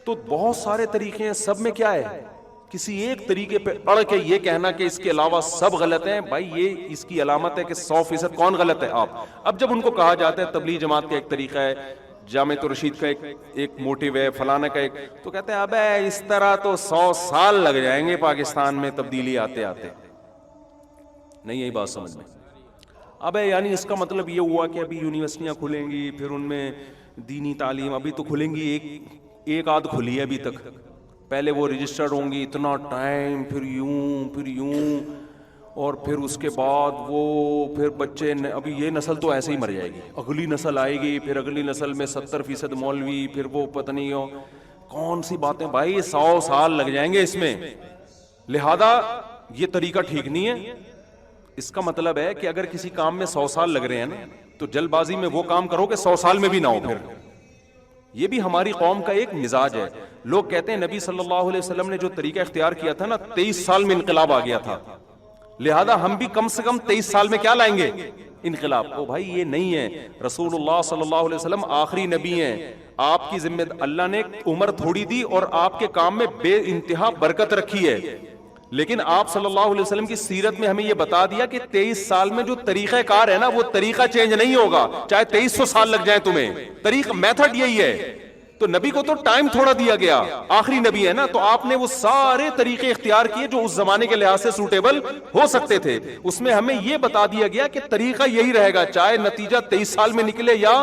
تو بہت سارے طریقے ہیں, سب میں کیا ہے, کسی ایک طریقے پہ اڑ کے یہ کہنا کہ اس کے علاوہ سب غلط ہیں, بھائی یہ اس کی علامت ہے کہ 100% کون غلط ہے آپ. اب جب ان کو کہا جاتا ہے تبلیغ جماعت کا ایک طریقہ ہے, جامعۃ الرشید کا ایک موٹیو ہے, فلانا کا ایک, تو کہتے ہیں ابے اس طرح تو 100 سال لگ جائیں گے پاکستان میں تبدیلی آتے آتے. نہیں, یہی بات سمجھ میں. ابے یعنی اس کا مطلب یہ ہوا کہ ابھی یونیورسٹیاں کھلیں گی, پھر ان میں دینی تعلیم ابھی تو کھلیں گی, ایک آدھ کھلی ہے ابھی تک, پہلے وہ رجسٹرڈ ہوں گی, اتنا ٹائم, پھر یوں, اور پھر اس کے بعد وہ پھر بچے, ابھی یہ نسل تو ایسے ہی مر جائے گی, اگلی نسل آئے گی, پھر اگلی نسل میں 70% مولوی, پھر وہ پتہ نہیں ہو کون سی باتیں. بھائی 100 سال لگ جائیں گے اس میں, لہذا یہ طریقہ ٹھیک نہیں ہے. اس کا مطلب ہے کہ اگر کسی کام میں 100 سال لگ رہے ہیں نا, تو جلد بازی میں وہ کام کرو کہ 100 سال میں بھی نہ ہو. پھر یہ بھی ہماری قوم کا ایک مزاج ہے. لوگ کہتے ہیں نبی صلی اللہ علیہ وسلم نے جو طریقہ اختیار کیا تھا نا, 23 سال میں انقلاب آ گیا تھا, لہذا ہم بھی کم سے کم 23 سال میں کیا لائیں گے, انقلاب. تو بھائی یہ نہیں ہے. رسول اللہ صلی اللہ علیہ وسلم آخری نبی ہیں. آپ کی ذمہ اللہ نے عمر تھوڑی دی اور آپ کے کام میں بے انتہا برکت رکھی ہے, لیکن آپ صلی اللہ علیہ وسلم کی سیرت میں ہمیں یہ بتا دیا کہ 23 سال میں جو طریقہ کار ہے نا, وہ طریقہ چینج نہیں ہوگا, چاہے 2300 سال لگ جائیں تمہیں. طریقہ میتھڈ یہی ہے. تو نبی کو تو ٹائم تھوڑا دیا گیا, آخری نبی ہے نا, تو آپ نے وہ سارے طریقے اختیار کیے جو اس زمانے کے لحاظ سے سوٹیبل ہو سکتے تھے. اس میں ہمیں یہ بتا دیا گیا کہ طریقہ یہی رہے گا, چاہے نتیجہ 23 سال میں نکلے یا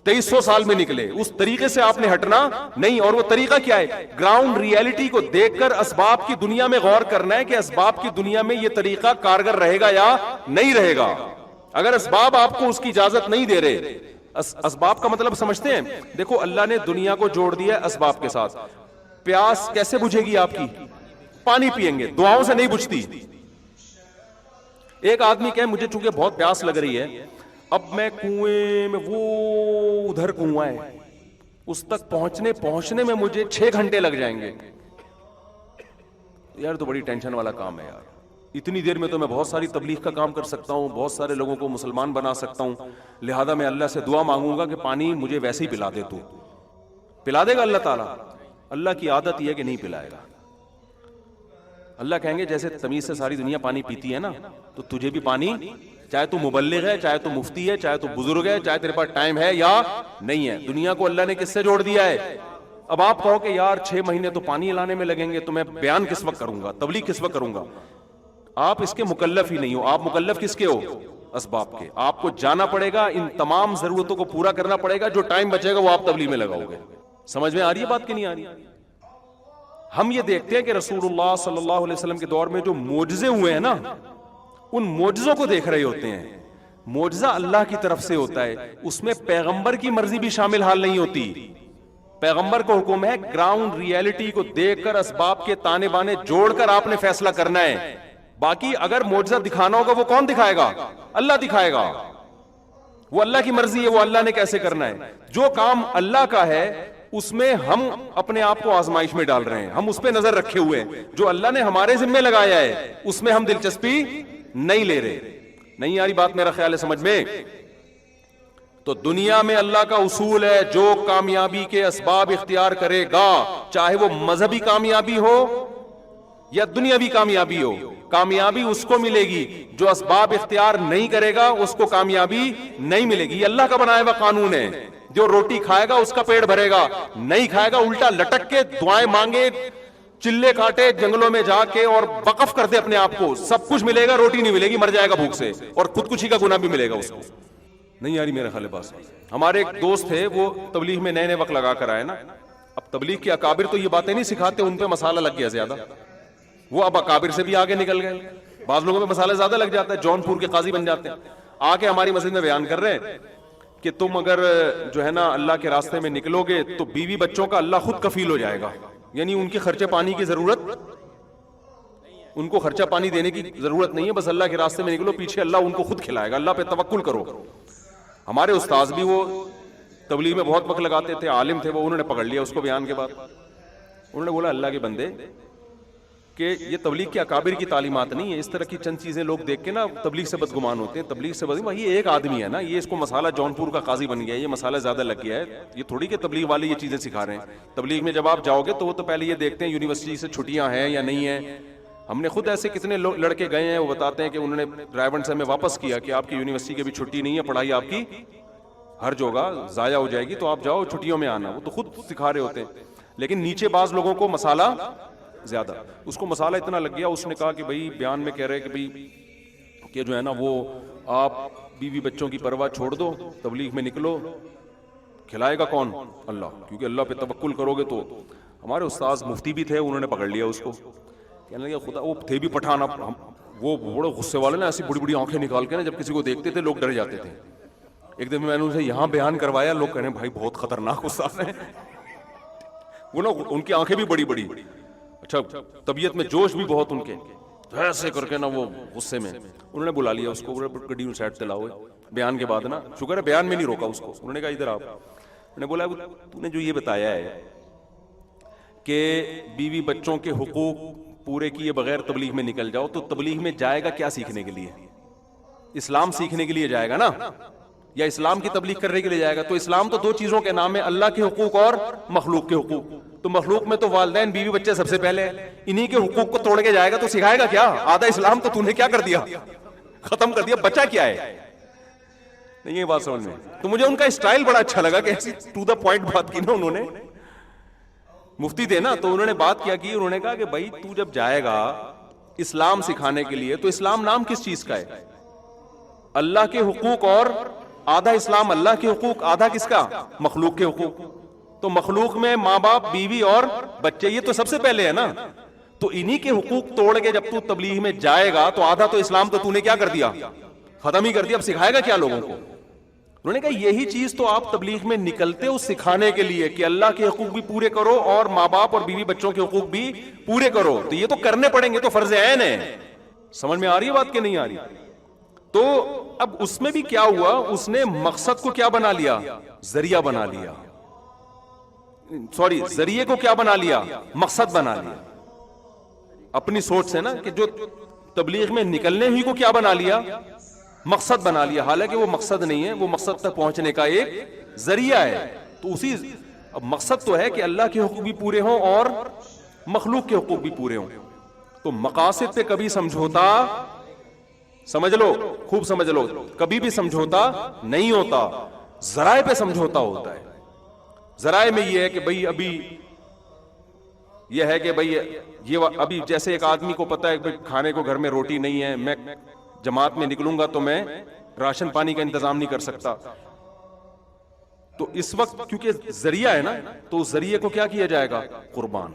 2300 سال میں نکلے, اس طریقے سے آپ نے ہٹنا نہیں. اور وہ طریقہ کیا ہے, گراؤنڈ ریئلٹی کو دیکھ کر اسباب کی دنیا میں غور کرنا ہے کہ اسباب کی دنیا میں یہ طریقہ کارگر رہے گا یا نہیں رہے گا. اگر اسباب آپ کو اس کی اجازت نہیں دے رہے, اسباب کا مطلب سمجھتے ہیں, دیکھو اللہ نے دنیا کو جوڑ دیا اسباب کے ساتھ. پیاس کیسے بجھے گی آپ کی, پانی پیئیں گے, دعاؤں سے نہیں بجھتی. ایک آدمی کہے مجھے چونکہ بہت پیاس لگ رہی ہے, اب میں کنویں میں, وہ ادھر کنواں ہے, اس تک پہنچنے میں مجھے 6 گھنٹے لگ جائیں گے. یار تو بڑی ٹینشن والا کام ہے یار. اتنی دیر میں تو میں بہت ساری تبلیغ کا کام کر سکتا ہوں, بہت سارے لوگوں کو مسلمان بنا سکتا ہوں. لہذا میں اللہ سے دعا مانگوں گا کہ پانی مجھے ویسے ہی پلا دے. تو پلا دے گا اللہ تعالیٰ؟ اللہ کی عادت یہ ہے کہ نہیں پلائے گا. اللہ کہیں گے جیسے تمیز سے ساری دنیا پانی پیتی ہے نا, تو تجھے بھی پانی چاہے تو مبلغ ہے، چاہے تو مفتی ہے، چاہے تو بزرگ ہے، چاہے تیرے پاس ٹائم ہے یا نہیں ہے، دنیا کو اللہ نے کس سے جوڑ دیا ہے؟ اب آپ کہو کہ یار 6 مہینے تو پانی لانے میں لگیں گے، تو میں بیان کس وقت کروں گا، تبلیغ کس وقت کروں گا؟ آپ اس کے مکلف ہی نہیں ہو. آپ مکلف کس کے ہو؟ اسباب کے. آپ کو جانا پڑے گا، ان تمام ضرورتوں کو پورا کرنا پڑے گا، جو ٹائم بچے گا وہ آپ تبلیغ میں لگاؤ گے. سمجھ میں آ رہی ہے بات کہ نہیں آ رہی؟ ہم یہ دیکھتے ہیں کہ رسول اللہ صلی اللہ علیہ وسلم کے دور میں جو معجزے ہوئے ہیں نا، ان معجزوں کو دیکھ رہے ہوتے ہیں. معجزہ اللہ کی طرف سے ہوتا ہے، اس میں پیغمبر کی مرضی بھی شامل حال نہیں ہوتی. پیغمبر کو حکم ہے گراؤنڈ ریئلٹی کو دیکھ کر اسباب کے تانے بانے جوڑ کر آپ نے فیصلہ کرنا ہے. باقی اگر معجزہ دکھانا ہوگا وہ کون دکھائے گا؟ اللہ دکھائے گا. وہ اللہ کی مرضی ہے، وہ اللہ نے کیسے کرنا ہے. جو کام اللہ کا ہے اس میں ہم اپنے آپ کو آزمائش میں ڈال رہے ہیں، ہم اس پہ نظر رکھے ہوئے ہیں. جو اللہ نے ہمارے ذمہ لگایا ہے اس میں ہم دلچسپی نہیں لے رہے. نہیں آ رہی بات میرا خیال ہے سمجھ میں؟ تو دنیا میں اللہ کا اصول ہے، جو کامیابی کے اسباب اختیار کرے گا، چاہے وہ مذہبی کامیابی ہو یا دنیاوی کامیابی ہو، کامیابی اس کو ملے گی. جو اسباب اختیار نہیں کرے گا اس کو کامیابی نہیں ملے گی. یہ اللہ کا بنایا ہوا قانون ہے. جو روٹی کھائے گا اس کا پیٹ بھرے گا، نہیں کھائے گا الٹا لٹک کے دعائیں مانگے، چلے کاٹے جنگلوں میں جا کے اور وقف کر دے اپنے آپ کو، سب کچھ ملے گا، روٹی نہیں ملے گی، مر جائے گا بھوک سے، اور خودکشی کا گناہ بھی ملے گا اس کو. نہیں آ رہی میرے خیال بات؟ ہمارے ایک دوست تھے، وہ تبلیغ میں نئے وقت لگا کر آئے نا. اب تبلیغ کے اکابر تو یہ باتیں نہیں سکھاتے، ان پہ مسالہ لگ گیا زیادہ. وہ اب اکابر سے بھی آگے نکل گئے. بعض لوگوں پہ مسالہ زیادہ لگ جاتا ہے، جونپور کے قاضی بن جاتے ہیں. آ کے ہماری مسجد میں بیان کر رہے ہیں کہ تم اگر جو ہے نا اللہ کے راستے میں نکلو گے تو بیوی بچوں کا اللہ خود کفیل ہو جائے گا. یعنی ان کے خرچے پانی کی ضرورت، ان کو خرچہ پانی دینے کی ضرورت نہیں ہے، بس اللہ کے راستے میں نکلو، پیچھے اللہ ان کو خود کھلائے گا. اللہ پہ توکل کرو. ہمارے استاذ بھی وہ تبلیغ میں بہت وقت لگاتے تھے، عالم تھے وہ، انہوں نے پکڑ لیا اس کو بیان کے بعد. انہوں نے بولا اللہ کے بندے کہ یہ تبلیغ کے اکابر کی تعلیمات نہیں ہے. اس طرح کی چند چیزیں لوگ دیکھ کے نا تبلیغ سے بدگمان ہوتے ہیں. تبلیغ سے بدگمان، یہ ایک آدمی ہے نا، یہ اس کو مسالہ جونپور کا قاضی بن گیا ہے، یہ مسالہ زیادہ لگ گیا ہے. یہ تھوڑی کہ تبلیغ والے یہ چیزیں سکھا رہے ہیں. تبلیغ میں جب آپ جاؤ گے تو وہ تو پہلے یہ دیکھتے ہیں یونیورسٹی سے چھٹیاں ہیں یا نہیں ہیں. ہم نے خود ایسے کتنے لڑکے گئے ہیں، وہ بتاتے ہیں کہ انہوں نے ڈرائیور سے ہمیں واپس کیا کہ آپ کی یونیورسٹی کی بھی چھٹی نہیں ہے، پڑھائی آپ کی ہر جگہ ضائع ہو جائے گی، تو آپ جاؤ چھٹیوں میں آنا. وہ تو خود سکھا رہے ہوتے ہیں. لیکن نیچے بعض لوگوں کو مسالہ زیادہ، اس کو مسالہ اتنا لگ گیا، اس نے کہا کہ بھائی بیان میں کہہ رہے کہ بھائی کہ جو ہے نا وہ آپ بیوی بچوں کی پرواہ چھوڑ دو، تبلیغ میں نکلو، کھلائے گا کون؟ اللہ. کیونکہ اللہ پہ توکل کرو گے تو. ہمارے استاذ مفتی بھی تھے، انہوں نے پکڑ لیا اس کو. کہنے لگے خدا، وہ تھے بھی پٹھان، وہ بڑے غصے والے نا، ایسی بڑی بڑی آنکھیں نکال کے نا جب کسی کو دیکھتے تھے لوگ ڈر جاتے تھے. ایک دن میں نے اسے یہاں بیان کروایا، لوگ کہنے بھائی بہت خطرناک استاد ہیں. وہ نا ان کی آنکھیں بھی بڑی بڑی، اچھا طبیعت میں جوش بھی بہت ان کے، ایسے کر کے نا وہ غصے میں. انہوں نے بلا لیا اس کو، گڈی سائڈ پہ لاؤ. بیان کے بعد نا شکر ہے بیان میں نہیں روکا اس کو. انہوں نے کہا ادھر آپ. انہوں نے بولا تو نے جو یہ بتایا ہے کہ بیوی بچوں کے حقوق پورے کیے بغیر تبلیغ میں نکل جاؤ، تو تبلیغ میں جائے گا کیا سیکھنے کے لیے؟ اسلام سیکھنے کے لیے جائے گا نا، یا اسلام کی تبلیغ کرنے کے لیے جائے گا؟ تو اسلام تو دو چیزوں کے نام ہے، اللہ کے حقوق اور مخلوق کے حقوق. تو مخلوق میں تو والدین بیوی بچے سب سے پہلے، انہی کے حقوق کو توڑ کے جائے گا تو سکھائے گا کیا؟ آدھا اسلام تو نے کیا کر دیا، ختم کر دیا. بچہ کیا ہے؟ نہیں یہ بات سمجھ میں. تو مجھے ان کا اسٹائل بڑا اچھا لگا کہ ایسی ٹو دا پوائنٹ بات کی نا انہوں نے. مفتی تھے نا تو انہوں نے بات کیا کی، انہوں نے کہا کہ بھائی تو جب جائے گا اسلام سکھانے کے لیے تو اسلام نام کس چیز کا ہے؟ اللہ کے حقوق، اور آدھا اسلام اللہ کے حقوق، آدھا کس کا؟ مخلوق کے حقوق. تو مخلوق میں ماں باپ، بیوی اور بچے، یہ تو سب سے پہلے ہے نا. تو انہی کے حقوق توڑ کے جب تو تبلیغ میں جائے گا تو آدھا تو اسلام تو نے کیا کر دیا، ختم ہی کر دیا. اب سکھائے گا کیا لوگوں کو؟ انہوں نے کہا یہی چیز تو آپ تبلیغ میں نکلتے ہو سکھانے کے لیے کہ اللہ کے حقوق بھی پورے کرو اور ماں باپ اور بیوی بچوں کے حقوق بھی پورے کرو. تو یہ تو کرنے پڑیں گے، تو فرض عین ہے. سمجھ میں آ رہی ہے بات کہ نہیں آ رہی؟ تو اب اس میں بھی کیا ہوا، اس نے مقصد کو کیا بنا لیا؟ ذریعہ بنا لیا. سوری، ذریعے کو کیا بنا لیا؟ مقصد بنا لیا. اپنی سوچ سے نا کہ جو تبلیغ میں نکلنے ہی کو کیا بنا لیا؟ مقصد بنا لیا. حالانکہ وہ مقصد نہیں ہے، وہ مقصد تک پہنچنے کا ایک ذریعہ ہے. تو اسی اب مقصد تو ہے کہ اللہ کے حقوق بھی پورے ہوں اور مخلوق کے حقوق بھی پورے ہوں. تو مقاصد پہ کبھی سمجھوتا، سمجھ لو خوب سمجھ لو, کبھی بھی سمجھوتا نہیں ہوتا, ذرائع پہ سمجھوتا ہوتا ہے. ذرائع میں یہ ہے کہ بھئی ابھی یہ ہے کہ بھئی یہ ابھی جیسے ایک آدمی کو پتا ہے کہ کھانے کو گھر میں روٹی نہیں ہے, میں جماعت میں نکلوں گا تو میں راشن پانی کا انتظام نہیں کر سکتا, تو اس وقت کیونکہ ذریعہ ہے نا, تو اس ذریعے کو کیا کیا جائے گا, قربان,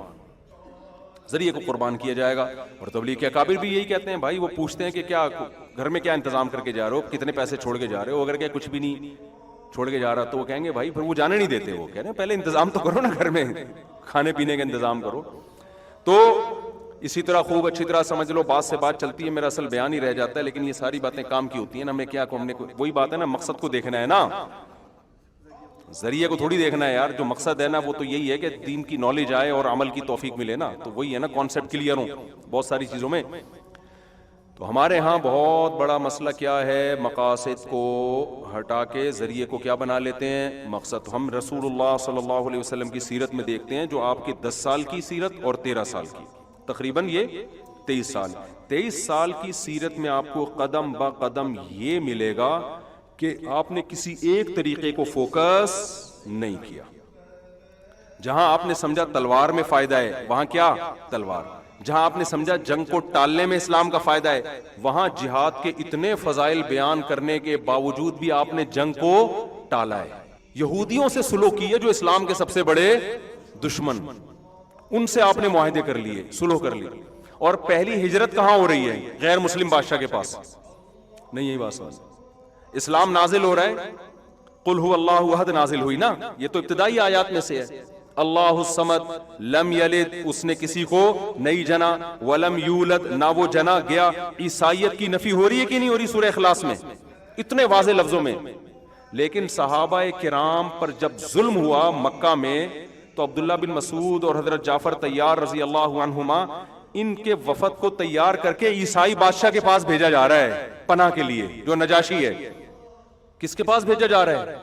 ذریعے کو قربان کیا جائے گا. اور تبلیغ کے اکابر بھی یہی کہتے ہیں بھائی, وہ پوچھتے ہیں کہ کیا گھر میں کیا انتظام کر کے جا رہے ہو, کتنے پیسے چھوڑ کے جا رہے ہو, اگر کہ کچھ بھی نہیں چھوڑ کے جا رہا تو وہ کہیں گے بھائی پھر وہ جانے نہیں دیتے, وہ کہہ رہے ہیں پہلے انتظام تو کرو نا, گھر میں کھانے پینے کا انتظام کرو. تو اسی طرح خوب اچھی طرح سمجھ لو, بات سے بات چلتی ہے, میرا اصل بیان ہی رہ جاتا ہے, لیکن یہ ساری باتیں کام کی ہوتی ہیں نا. ہمیں کیا ہم نے وہی بات ہے نا, مقصد کو دیکھنا ہے نا, ذریعے کو تھوڑی دیکھنا ہے یار. جو مقصد ہے نا وہ تو یہی ہے کہ دین کی نالج آئے اور عمل کی توفیق ملے نا, تو وہی ہے نا, کانسیپٹ کلیئر ہو بہت ساری چیزوں میں. تو ہمارے ہاں بہت بڑا مسئلہ کیا ہے, مقاصد کو ہٹا کے ذریعے کو کیا بنا لیتے ہیں, مقصد. ہم رسول اللہ صلی اللہ علیہ وسلم کی سیرت میں دیکھتے ہیں, جو آپ کی 10 سال کی سیرت اور 13 سال کی, تقریباً یہ 23 سال کی سیرت میں آپ کو قدم با قدم یہ ملے گا کہ آپ نے کسی ایک طریقے کو فوکس نہیں کیا. جہاں آپ نے سمجھا تلوار میں فائدہ ہے وہاں کیا تلوار, جہاں آپ نے سمجھا جنگ کو ٹالنے میں اسلام کا فائدہ ہے وہاں جہاد کے اتنے فضائل بیان کرنے کے باوجود بھی آپ نے جنگ کو ٹالا ہے. یہودیوں سے سلوک کی ہے جو اسلام کے سب سے بڑے دشمن, ان سے آپ نے معاہدے کر لیے, سلوح کر لی. اور پہلی ہجرت کہاں ہو رہی ہے, غیر مسلم بادشاہ کے پاس. نہیں یہی بات سمجھ, اسلام نازل ہو رہا ہے, قل هو اللہ احد نازل ہوئی نا, یہ تو ابتدائی آیات میں سے ہے. اللہ الصمد لم یلد, اس نے کسی کو نہیں جنا, ولم یولد, نہ وہ جنا گیا. عیسائیت کی نفی ہو رہی ہے کہ نہیں ہو رہی سورہ اخلاص میں, اتنے واضح لفظوں میں. لیکن صحابہ کرام پر جب ظلم ہوا مکہ میں, تو عبداللہ بن مسعود اور حضرت جعفر طیار رضی اللہ عنہما, ان کے وفد کو تیار کر کے عیسائی بادشاہ کے پاس بھیجا جا رہا ہے پناہ کے لیے, جو نجاشی ہے. کس کے پاس بھیجا جا رہا ہے؟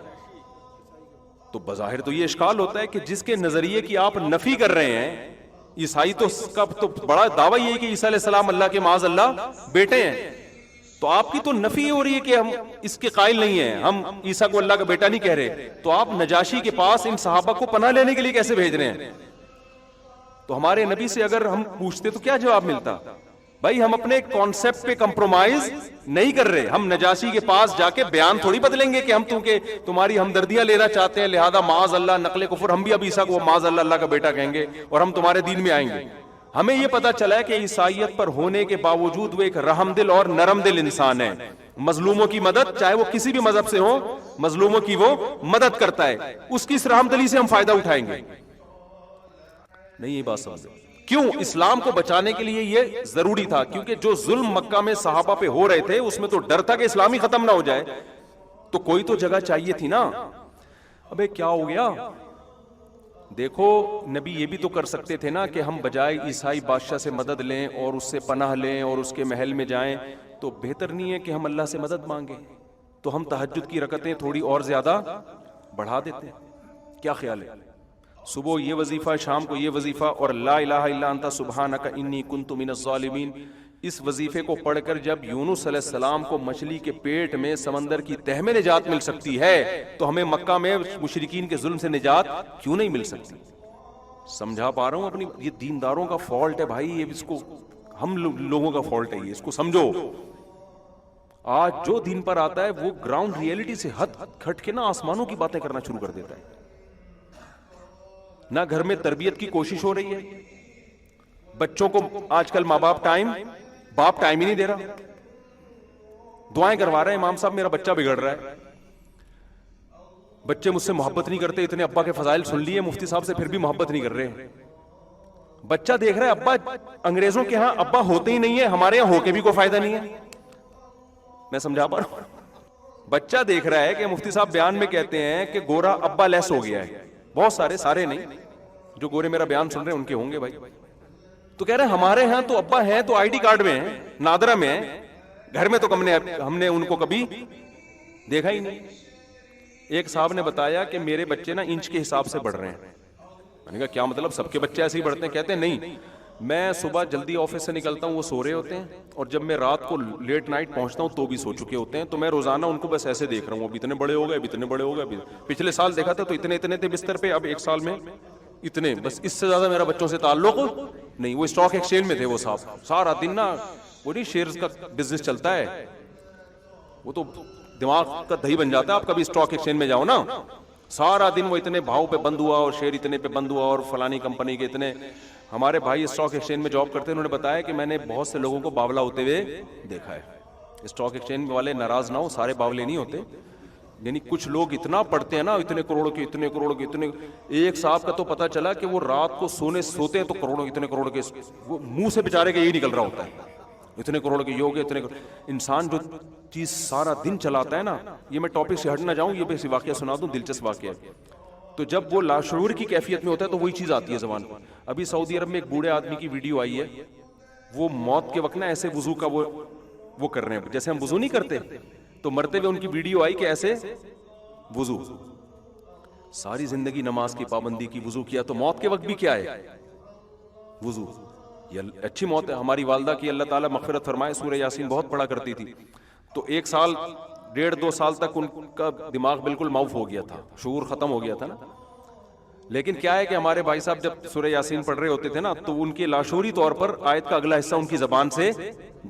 تو بظاہر تو یہ اشکال ہوتا ہے کہ جس کے نظریے کی آپ نفی کر رہے ہیں, عیسائی تو اس کا تو بڑا دعویٰ یہ ہے کہ عیسیٰ علیہ السلام اللہ کے معاذ اللہ بیٹے ہیں, تو آپ کی تو نفی ہو رہی ہے کہ ہم اس کے قائل نہیں ہیں, ہم عیسیٰ کو اللہ کا بیٹا نہیں کہہ رہے, تو آپ نجاشی کے پاس ان صحابہ کو پناہ لینے کے لیے کیسے بھیج رہے ہیں؟ تو ہمارے نبی سے اگر ہم پوچھتے تو کیا جواب ملتا؟ بھائی ہم اپنے کانسیپٹ پہ کمپرومائز نہیں کر رہے, ہم نجاشی کے پاس جا کے بیان تھوڑی بدلیں گے کہ ہم تمہاری ہمدردیاں لینا چاہتے ہیں, لہذا معاذ اللہ نقل کفر, ہم بھی اب عیسیٰ کو معاذ اللہ کا بیٹا کہیں گے اور ہم تمہارے دین میں آئیں گے. ہمیں یہ پتا چلا ہے کہ عیسائیت پر ہونے کے باوجود وہ ایک رحم دل اور نرم دل انسان ہے. مظلوموں کی مدد, چاہے وہ کسی بھی مذہب سے ہو, مظلوموں کی وہ مدد کرتا ہے, اس کی اس رحم دلی سے ہم فائدہ اٹھائیں گے. نہیں یہ بات سمجھ, کیوں اسلام کو بچانے کے لیے یہ ضروری تھا, کیونکہ جو ظلم مکہ میں صحابہ پہ ہو رہے تھے اس میں تو ڈر تھا کہ اسلام ہی ختم نہ ہو جائے, تو کوئی تو جگہ چاہیے تھی نا. ابے کیا ہو گیا, دیکھو نبی یہ بھی تو کر سکتے تھے نا کہ ہم بجائے عیسائی بادشاہ سے مدد لیں اور اس سے پناہ لیں اور اس کے محل میں جائیں, تو بہتر نہیں ہے کہ ہم اللہ سے مدد مانگیں, تو ہم تہجد کی رکعتیں تھوڑی اور زیادہ بڑھا دیتے ہیں. کیا خیال ہے؟ صبح یہ وظیفہ, شام کو یہ وظیفہ, اور لا الہ الا انت سبحانک انی کنت من الظالمین, اس وظیفے کو پڑھ کر جب یونس علیہ السلام کو مچھلی کے پیٹ میں سمندر کی تہ میں نجات مل سکتی ہے, تو ہمیں مکہ میں مشرکین کے ظلم سے نجات کیوں نہیں مل سکتی؟ سمجھا پا رہا ہوں اپنی, یہ دینداروں کا فالٹ ہے بھائی, یہ اس کو ہم لوگوں کا فالٹ ہے, یہ اس کو سمجھو. آج جو دین پر آتا ہے وہ گراؤنڈ ریئلٹی سے ہٹ کھٹ کے نا آسمانوں کی باتیں کرنا شروع کر دیتا ہے. نہ گھر میں تربیت کی کوشش ہو رہی ہے, بچوں کو آج کل ماں باپ ٹائم ہی نہیں دے رہا, دعائیں کروا رہے ہیں امام صاحب میرا بچہ بگڑ رہا ہے, بچے مجھ سے محبت نہیں کرتے, اتنے ابا کے فضائل سن لیے مفتی صاحب سے پھر بھی محبت نہیں کر رہے. بچہ دیکھ رہا ہے ابا, انگریزوں کے ہاں ابا ہوتے ہی نہیں ہے, ہمارے یہاں ہو کے بھی کوئی فائدہ نہیں ہے. میں سمجھا پا رہا ہوں, بچہ دیکھ رہا ہے کہ مفتی صاحب بیان میں کہتے ہیں کہ گورا ابا لیس ہو گیا ہے, بہت سارے نہیں, جو گورے میرا بیان سن رہے ہیں ان کے ہوں گے بھائی, تو کہہ رہے ہیں ہمارے ہاں تو ابا ہیں تو آئی ڈی کارڈ میں ہیں, نادرہ میں ہیں, گھر میں تو ہم نے ان کو کبھی دیکھا ہی نہیں. ایک صاحب نے بتایا کہ میرے بچے نا انچ کے حساب سے بڑھ رہے ہیں. میں نے کہا کیا مطلب, سب کے بچے ایسے ہی بڑھتے ہیں؟ کہتے ہیں نہیں, میں صبح جلدی آفس سے نکلتا ہوں، وہ سو رہے ہوتے ہیں، اور جب میں رات کو لیٹ نائٹ پہنچتا ہوں تو بھی سو چکے ہوتے ہیں. تو میں روزانہ ان کو بس ایسے دیکھ رہا ہوں، اب اتنے بڑے ہو گئے، اب اتنے بڑے ہو گئے. پچھلے سال دیکھا تھا تو اتنے تھے بستر پہ، اب ایک سال میں اتنے. بس اس سے زیادہ میرا بچوں سے تعلق نہیں. وہ اسٹاک ایکسچینج میں تھے، وہ صاحب سارا دن نا وہ نہیں شیئرز کا بزنس چلتا ہے، وہ تو دماغ کا دہی بن جاتا ہے. آپ کبھی اسٹاک ایکسچینج میں جاؤ نا، سارا دن وہ اتنے بھاؤ پہ بند ہوا اور شیئر اتنے پہ بند ہوا اور فلانی کمپنی کے اتنے. ہمارے بھائی اسٹاک ایکسچینج میں جاب کرتے ہیں، انہوں نے بتایا کہ میں نے بہت سے لوگوں کو باولا ہوتے ہوئے دیکھا ہے. اسٹاک ایکسچینج والے ناراض نہ ہو، سارے باولے نہیں ہوتے. یعنی کچھ لوگ اتنا پڑھتے ہیں نا، اتنے کروڑ کے اتنے کروڑ کے اتنے. ایک صاحب کا تو پتا چلا کہ وہ رات کو سوتے ہیں تو کروڑوں اتنے کروڑ کے وہ منہ سے بیچارے کے یہی نکل رہا ہوتا ہے، اتنے کروڑ کے یہ ہو گئے اتنے. انسان جو چیز سارا دن چلاتا ہے نا، یہ میں ٹاپک سے ہٹ نہ جاؤں، یہ بس واقعہ سنا دوں، دلچسپ واقعہ ہے. تو جب وہ لاشعور کی کیفیت میں ہوتا ہے تو وہی چیز آتی ہے زبان پر. ابھی سعودی عرب میں ایک بوڑھے آدمی کی ویڈیو آئی ہے، وہ موت کے وقت نا ایسے وضو کا وہ کر رہے ہیں جیسے ہم وضو نہیں کرتے، تو مرتے ہوئے ان کی ویڈیو آئی کہ ایسے وضو. ساری زندگی نماز کی پابندی کی، وضو کیا، تو موت کے وقت بھی کیا ہے؟ وضو. یہ اچھی موت ہے. ہماری والدہ کی اللہ تعالیٰ مغفرت فرمائے، سورہ یاسین بہت پڑھا کرتی تھی. تو 1 سال 1.5-2 سال تک ان کا دماغ بالکل معاف ہو گیا تھا، شعور ختم ہو گیا تھا نا. لیکن کیا ہے کہ ہمارے بھائی صاحب جب سورہ یاسین پڑھ رہے ہوتے تھے نا، تو ان کے لاشعوری طور پر آیت کا اگلا حصہ ان کی زبان سے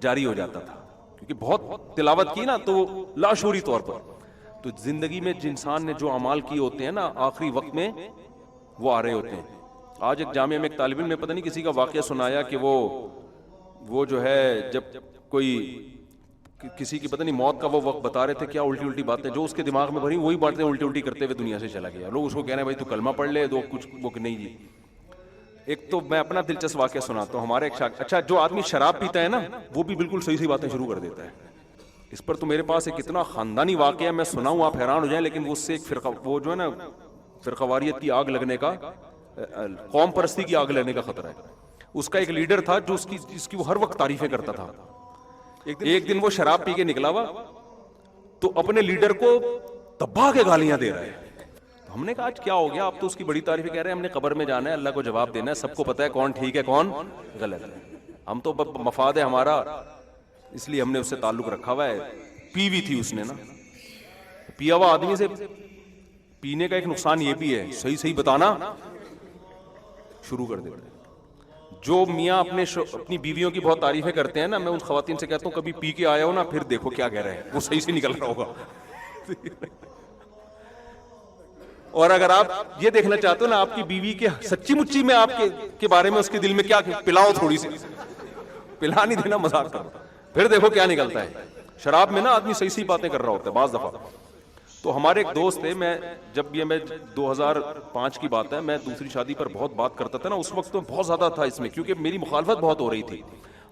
جاری ہو جاتا تھا، کیونکہ بہت تلاوت کی نا، تو لاشعوری طور پر. تو زندگی میں انسان نے جو اعمال کیے ہوتے ہیں نا، آخری وقت میں وہ آ رہے ہوتے ہیں. آج ایک جامعہ میں ایک طالب علم نے پتہ نہیں کسی کا واقعہ سنایا کہ وہ جو ہے جب کوئی کسی کی پتہ نہیں موت کا وہ وقت بتا رہے تھے، کیا الٹی باتیں جو اس کے دماغ میں بھری وہی باتیں الٹی کرتے ہوئے دنیا سے چلا گیا. لوگ اس کو کہہ رہے ہیں بھائی تو کلمہ پڑھ لے، تو کچھ وہ نہیں جی. ایک تو میں اپنا دلچسپ واقعہ سناتا ہوں. ہمارے ایک اچھا جو آدمی شراب پیتا ہے نا، وہ بھی بالکل صحیح باتیں شروع کر دیتا ہے. اس پر تو میرے پاس ایک اتنا خاندانی واقعہ ہے، میں سناؤں آپ حیران ہو جائیں. لیکن وہ اس سے ایک فرقہ وہ جو ہے نا فرقہ واریت کی آگ لگنے کا، قوم پرستی کی آگ لگنے کا خطرہ ہے. اس کا ایک لیڈر تھا جو اس کی وہ ہر وقت تعریفیں کرتا تھا. ایک دن وہ شراب پی کے نکلا ہوا تو اپنے لیڈر کو دبا کے گالیاں دے رہا ہے. ہم نے کہا آج کیا ہو گیا؟ آپ تو اس کی بڑی تعریفیں کہہ رہے ہیں، ہم نے قبر میں جانا ہے، اللہ کو جواب دینا ہے، سب کو پتہ ہے کون ٹھیک ہے کون غلط ہے. ہم تو مفاد ہے ہمارا، اس لیے ہم نے اس سے تعلق رکھا ہوا ہے. پی بھی تھی اس نے نا. پیا ہوا آدمی سے پینے کا ایک نقصان یہ بھی ہے، صحیح بتانا شروع کر دیتا ہے. جو میاں اپنی بیویوں کی بہت تعریفیں کرتے ہیں نا، میں ان خواتین سے کہتا ہوں کبھی پی کے آیا ہو نا، پھر دیکھو کیا کہہ رہے ہیں، وہ صحیح سے نکل رہا ہوگا. اور اگر آپ یہ دیکھنا چاہتے ہو نا آپ کی بیوی کے سچی مچی میں آپ کے بارے میں اس کے دل میں کیا، پلاؤ تھوڑی سی، پلا نہیں دینا، مذاق کرو، پھر دیکھو کیا نکلتا ہے. شراب میں نا آدمی صحیح باتیں کر رہا ہوتا ہے بعض دفعہ. تو ہمارے ایک دوست تھے، میں 2005 کی بات ہے، میں دوسری شادی پر بہت بات کرتا تھا نا، اس وقت تو بہت زیادہ تھا اس میں، کیونکہ میری مخالفت بہت ہو رہی تھی.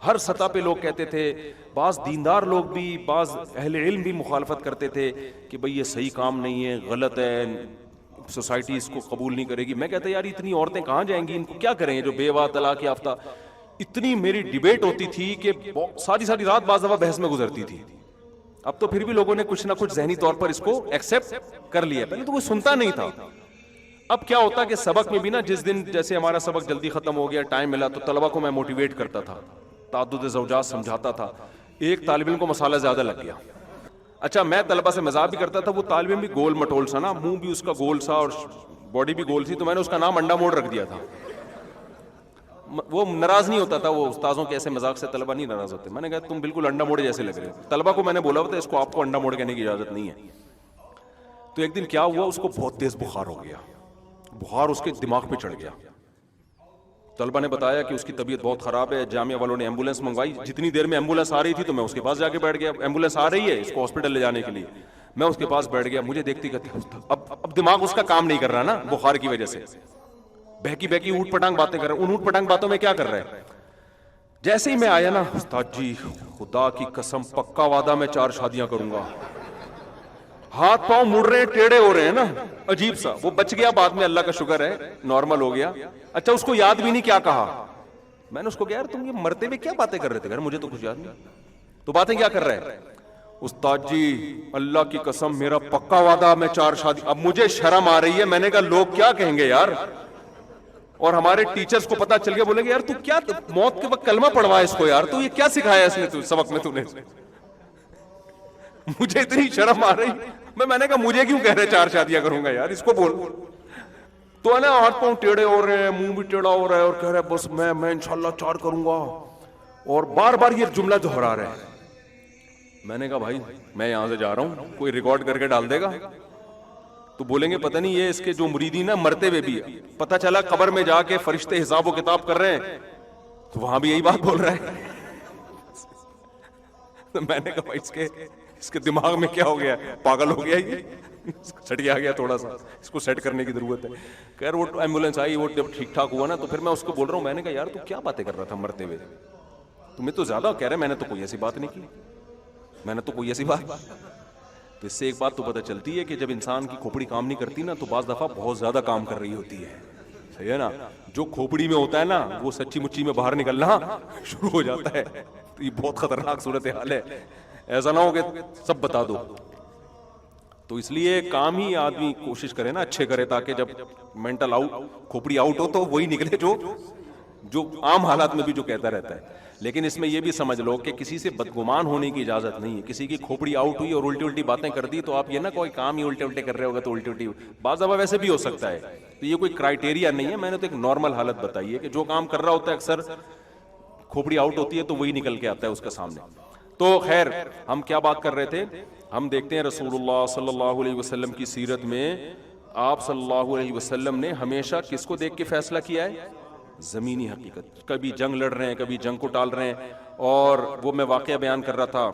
ہر سطح پہ لوگ کہتے تھے، بعض دیندار لوگ بھی، بعض اہل علم بھی مخالفت کرتے تھے کہ بھئی یہ صحیح کام نہیں ہے، غلط ہے، سوسائٹی اس کو قبول نہیں کرے گی. میں کہتا یار اتنی عورتیں کہاں جائیں گی، ان کو کیا کریں جو بیوہ طلاق یافتہ. اتنی میری ڈیبیٹ ہوتی تھی کہ ساری رات بعض دفعہ بحث میں گزرتی تھی. اب تو پھر بھی لوگوں نے کچھ نہ کچھ ذہنی طور پر اس کو ایکسپٹ کر لیا. پہلے تو کوئی سنتا نہیں تھا. اب کیا ہوتا کہ سبق میں بھی نا، جس دن جیسے ہمارا سبق جلدی ختم ہو گیا، ٹائم ملا، تو طلبہ کو میں موٹیویٹ کرتا تھا، تعدد زوجات سمجھاتا تھا. ایک طالب علم کو مسئلہ زیادہ لگ گیا. اچھا میں طلبہ سے مذاق بھی کرتا تھا، وہ طالب علم بھی گول مٹول سا نا، منہ بھی اس کا گول سا اور باڈی بھی گول سی، تو میں نے اس کا نام انڈا موڑ رکھ دیا تھا. وہ ناراض نہیں ہوتا تھا، وہ استاذوں کے ایسے مذاق سے طلبہ نہیں ناراض ہوتے. میں نے کہا تم بالکل انڈا موڑے جیسے لگ رہے ہو. طلبہ کو میں نے بولا ہوتا اس کو آپ کو انڈا موڑ کہنے کی اجازت نہیں ہے. تو ایک دن کیا ہوا، اس کو بہت تیز بخار ہو گیا، بخار اس کے دماغ پہ چڑھ گیا. طلبہ نے بتایا کہ اس کی طبیعت بہت خراب ہے. جامعہ والوں نے ایمبولینس منگوائی. جتنی دیر میں ایمبولینس آ رہی تھی تو میں اس کے پاس جا کے بیٹھ گیا. ایمبولینس آ رہی ہے اس کو ہاسپٹل لے جانے کے لیے، میں اس کے پاس بیٹھ گیا. مجھے دیکھتی کہتی اب دماغ اس کا کام نہیں کر رہا نا بخار کی وجہ سے، بہکی اوٹ پٹانگ باتیں کر رہا ہے. ان اوٹ پٹانگ باتوں میں کیا کر رہا ہے. جیسے ہی میں آیا نا، استاد جی خدا کی قسم پکا وعدہ میں 4 شادیاں کروں گا. ہاتھ پاؤں مڑ رہے ہیں، ٹیڑے ہو رہے ہیں نا، عجیب سا. وہ بچ گیا بعد میں، اللہ کا شکر ہے نارمل ہو گیا. اچھا اس کو یاد بھی نہیں کیا کہا. میں نے اس کو کہا یار تم یہ مرتے میں کیا باتیں کر رہے تھے؟ مجھے تو کچھ یاد نہیں. تو باتیں کیا کر رہے ہیں؟ استاد جی اللہ کی قسم میرا پکا وعدہ میں 4 شادی. اب مجھے شرم آ رہی ہے. میں نے کہا لوگ کیا کہیں گے یار. اور ہمارے ٹیچرز کو پتا چل گیا, بولیں گے یار تو کیا موت کے وقت کلمہ پڑھوا اس کو, یار تو یہ کیا سکھایا اس نے سبق میں تو نے. مجھے اتنی شرم آ رہی, میں نے کہا مجھے کیوں کہہ رہے 4 شادیاں کروں گا یار, اس کو بول. تو ہے نا ہاتھ پاؤں ٹیڑھے ہو رہے ہیں, منہ بھی ٹیڑھا ہو رہا ہے, اور کہہ رہے بس میں انشاءاللہ 4 کروں گا, اور بار بار یہ جملہ دہرا رہے ہیں. میں نے کہا بھائی میں یہاں سے جا رہا ہوں, کوئی ریکارڈ کر کے ڈال دے گا تو بولیں گے پتہ نہیں یہ اس کے جو مریدین نا مرتے ہوئے بھی, پتہ چلا قبر میں جا کے فرشتے حساب و کتاب کر رہے ہیں تو وہاں بھی یہی بات بول رہا ہے. میں نے کہا بھائی اس کے دماغ میں کیا ہو گیا, پاگل ہو گیا, یہ سٹیا گیا تھوڑا سا, اس کو سیٹ کرنے کی ضرورت ہے. خیر وہ ایمبولینس آئی, وہ جب ٹھیک ٹھاک ہوا نا تو پھر میں اس کو بول رہا ہوں, میں نے کہا یار تو کیا باتیں کر رہا تھا مرتے ہوئے, تمہیں تو زیادہ کہہ رہے, میں نے تو کوئی ایسی بات نہیں کی, میں نے تو کوئی ایسی بات. تو اس سے ایک بات تو پتہ چلتی ہے کہ جب انسان کی کھوپڑی کام نہیں کرتی نا تو بعض دفعہ بہت زیادہ کام کر رہی ہوتی ہے, صحیح ہے نا. جو کھوپڑی میں ہوتا ہے نا وہ سچی مچی میں باہر نکلنا شروع ہو جاتا ہے. تو یہ بہت خطرناک صورتحال ہے, ایسا نہ ہو کہ سب بتا دو. تو اس لیے کام ہی آدمی کوشش کرے نا اچھے کرے, تاکہ جب مینٹل کھوپڑی آؤٹ ہو تو وہی نکلے جو عام حالات میں بھی جو کہتا رہتا ہے. لیکن اس میں یہ بھی سمجھ لو کہ کسی سے بدگمان ہونے کی اجازت نہیں ہے. کسی کی کھوپڑی آؤٹ ہوئی اور الٹی باتیں کر دی تو آپ یہ نہ کوئی کام ہی الٹے کر رہے ہوگا تو الٹی بعض دفعہ ویسے بھی ہو سکتا ہے. تو یہ کوئی کرائٹیریا نہیں ہے, میں نے تو ایک نارمل حالت بتائی ہے کہ جو کام کر رہا ہوتا ہے اکثر کھوپڑی آؤٹ ہوتی ہے تو وہی نکل کے آتا ہے اس کے سامنے. تو خیر ہم کیا بات کر رہے تھے, ہم دیکھتے ہیں رسول اللہ صلی اللہ علیہ وسلم کی سیرت میں آپ صلی اللہ علیہ وسلم نے ہمیشہ کس کو دیکھ کے فیصلہ کیا ہے, زمینی حقیقت. کبھی جنگ لڑ رہے ہیں, کبھی جنگ کو ٹال رہے ہیں. اور وہ میں واقعہ بیان کر رہا تھا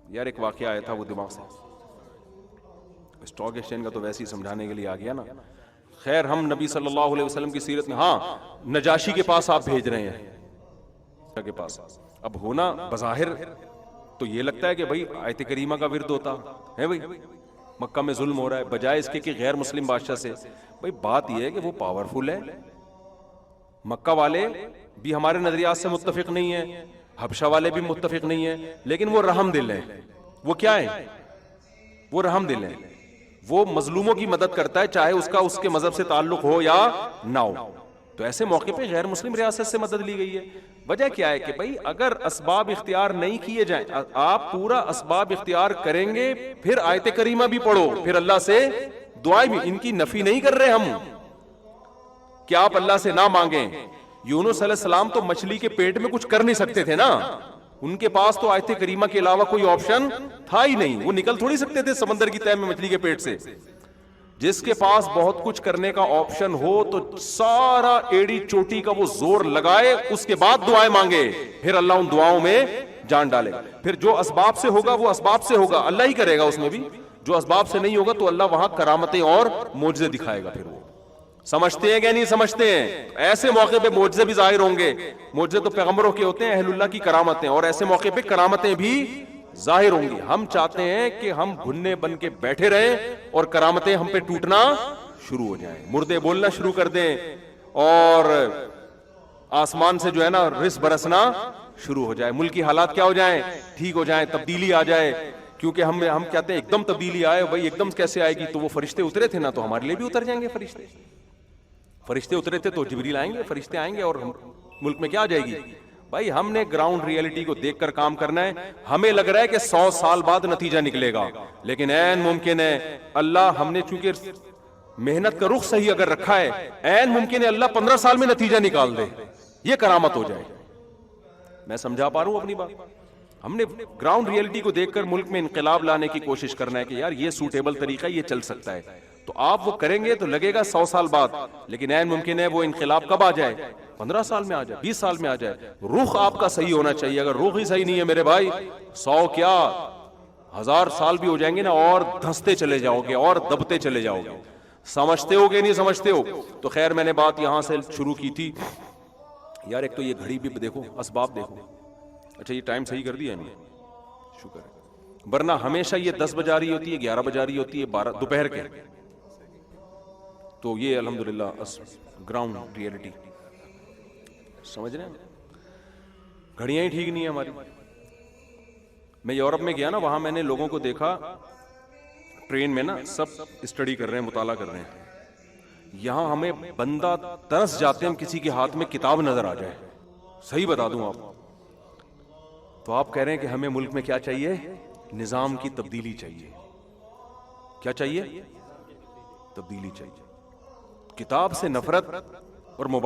یار, ایک واقعہ آیا تھا وہ دماغ سے, اسٹاک ایکسچینج کا تو ویسے ہی سمجھانے کے لیے آ گیا نا. خیر ہم نبی صلی اللہ علیہ وسلم کی سیرت میں, ہاں نجاشی کے پاس آپ بھیج رہے ہیں کے پاس. اب ہونا بظاہر تو یہ لگتا ہے کہ بھائی آیت کریمہ کا ورد ہوتا ہے, بھائی مکہ میں ظلم ہو رہا ہے, بجائے اس کے غیر مسلم بادشاہ سے. بھائی بات یہ ہے کہ وہ پاورفل ہے, مکہ والے بھی ہمارے نظریات سے متفق نہیں ہیں, حبشہ والے بھی متفق نہیں ہیں, لیکن وہ رحم دل ہیں. وہ کیا ہے, وہ رحم دل ہیں, وہ مظلوموں کی مدد کرتا ہے چاہے اس کا اس کے مذہب سے تعلق ہو یا نہ ہو. تو ایسے موقع پہ غیر مسلم ریاست سے مدد لی گئی ہے. وجہ کیا ہے کہ بھائی اگر اسباب اختیار نہیں کیے جائیں, آپ پورا اسباب اختیار کریں گے پھر آیت کریمہ بھی پڑھو, پھر اللہ سے دعائیں بھی, ان کی نفی نہیں کر رہے ہم کہ آپ اللہ سے نہ مانگیں. یونس علیہ السلام تو مچھلی کے پیٹ میں کچھ کر نہیں سکتے تھے نا, ان کے پاس تو آیت کریمہ کے علاوہ کوئی آپشن تھا ہی نہیں, وہ نکل تھوڑی سکتے تھے سمندر کی تہہ میں مچھلی کے پیٹ سے. جس کے پاس بہت کچھ کرنے کا آپشن ہو تو سارا ایڑی چوٹی کا وہ زور لگائے, اس کے بعد دعائیں مانگے, پھر اللہ ان دعاؤں میں جان ڈالے. پھر جو اسباب سے ہوگا وہ اسباب سے ہوگا, اللہ ہی کرے گا اس میں بھی. جو اسباب سے نہیں ہوگا تو اللہ وہاں کرامتیں اور معجزے دکھائے گا. پھر وہ سمجھتے ہیں کہ نہیں سمجھتے ہیں, ایسے موقع پہ معجزے بھی ظاہر ہوں گے. معجزے تو پیغمبروں کے ہوتے ہیں, اہل اللہ کی کرامتیں, اور ایسے موقع پہ کرامتیں بھی ظاہر ہوں گی. ہم چاہتے ہیں کہ ہم گھننے بن کے بیٹھے رہیں اور کرامتیں ہم پہ ٹوٹنا شروع ہو جائیں, مردے بولنا شروع کر دیں, اور آسمان سے جو ہے نا رزق برسنا شروع ہو جائے, ملکی حالات کیا ہو جائیں, ٹھیک ہو جائیں, تبدیلی آ جائے. کیونکہ ہم کہتے ہیں ایک دم تبدیلی آئے, بھائی ایک دم کیسے آئے گی, تو وہ فرشتے اترے تھے نا, تو ہمارے لیے بھی اتر جائیں گے فرشتے اترے تھے تو جبریل آئیں گے, فرشتے آئیں گے, اور ملک میں کیا آ جائے گی. بھائی ہم نے گراؤنڈ ریئلٹی کو دیکھ کر کام کرنا ہے. ہمیں لگ رہا ہے کہ 100 سال بعد نتیجہ نکلے گا, لیکن عین ممکن ہے اللہ, ہم نے چونکہ محنت کا رخ صحیح اگر رکھا ہے, عین ممکن ہے اللہ 15 سال میں نتیجہ نکال دے, یہ کرامت ہو جائے. میں سمجھا پا رہا ہوں اپنی بات. ہم نے گراؤنڈ ریئلٹی کو دیکھ کر ملک میں انقلاب لانے کی کوشش کرنا ہے کہ یار یہ سوٹیبل طریقہ, یہ چل سکتا ہے. تو آپ وہ کریں گے تو لگے گا 100 سال بعد, لیکن عین ممکن ہے وہ انقلاب کب آ جائے, 15 سال میں آ جائے, 20 سال میں آ جائے. رخ آپ کا صحیح ہونا چاہیے. اگر رخ ہی صحیح نہیں ہے میرے بھائی, 100 کیا 1000 سال بھی ہو جائیں گے نا, اور دھنستے چلے جاؤ گے اور دبتے چلے جاؤ گے. سمجھتے ہو کہ نہیں سمجھتے ہو. تو خیر میں نے بات یہاں سے شروع کی تھی یار. ایک تو یہ گھڑی بھی دیکھو, اسباب دیکھو. اچھا یہ ٹائم صحیح کر دیا ہے, نہیں شکر ہے, ورنہ ہمیشہ یہ 10 بجا رہی ہوتی ہے, 11 بجا رہی ہوتی ہے, 12 دوپہر کے. تو یہ الحمدللہ گراؤنڈ ریئلٹی سمجھ رہے ہیں, گھڑیاں ہی ٹھیک نہیں ہیں ہماری. میں یورپ میں گیا نا, وہاں میں نے لوگوں کو دیکھا ٹرین میں نا, سب اسٹڈی کر رہے ہیں, مطالعہ کر رہے ہیں. یہاں ہمیں بندہ ترس جاتے ہیں ہم کسی کے ہاتھ میں کتاب نظر آ جائے. صحیح بتا دوں آپ, تو آپ کہہ رہے ہیں کہ ہمیں ملک میں کیا چاہیے؟ نظام کی تبدیلی چاہیے. کیا چاہیے؟ تبدیلی چاہیے. کتاب سے نفرت اور موبائل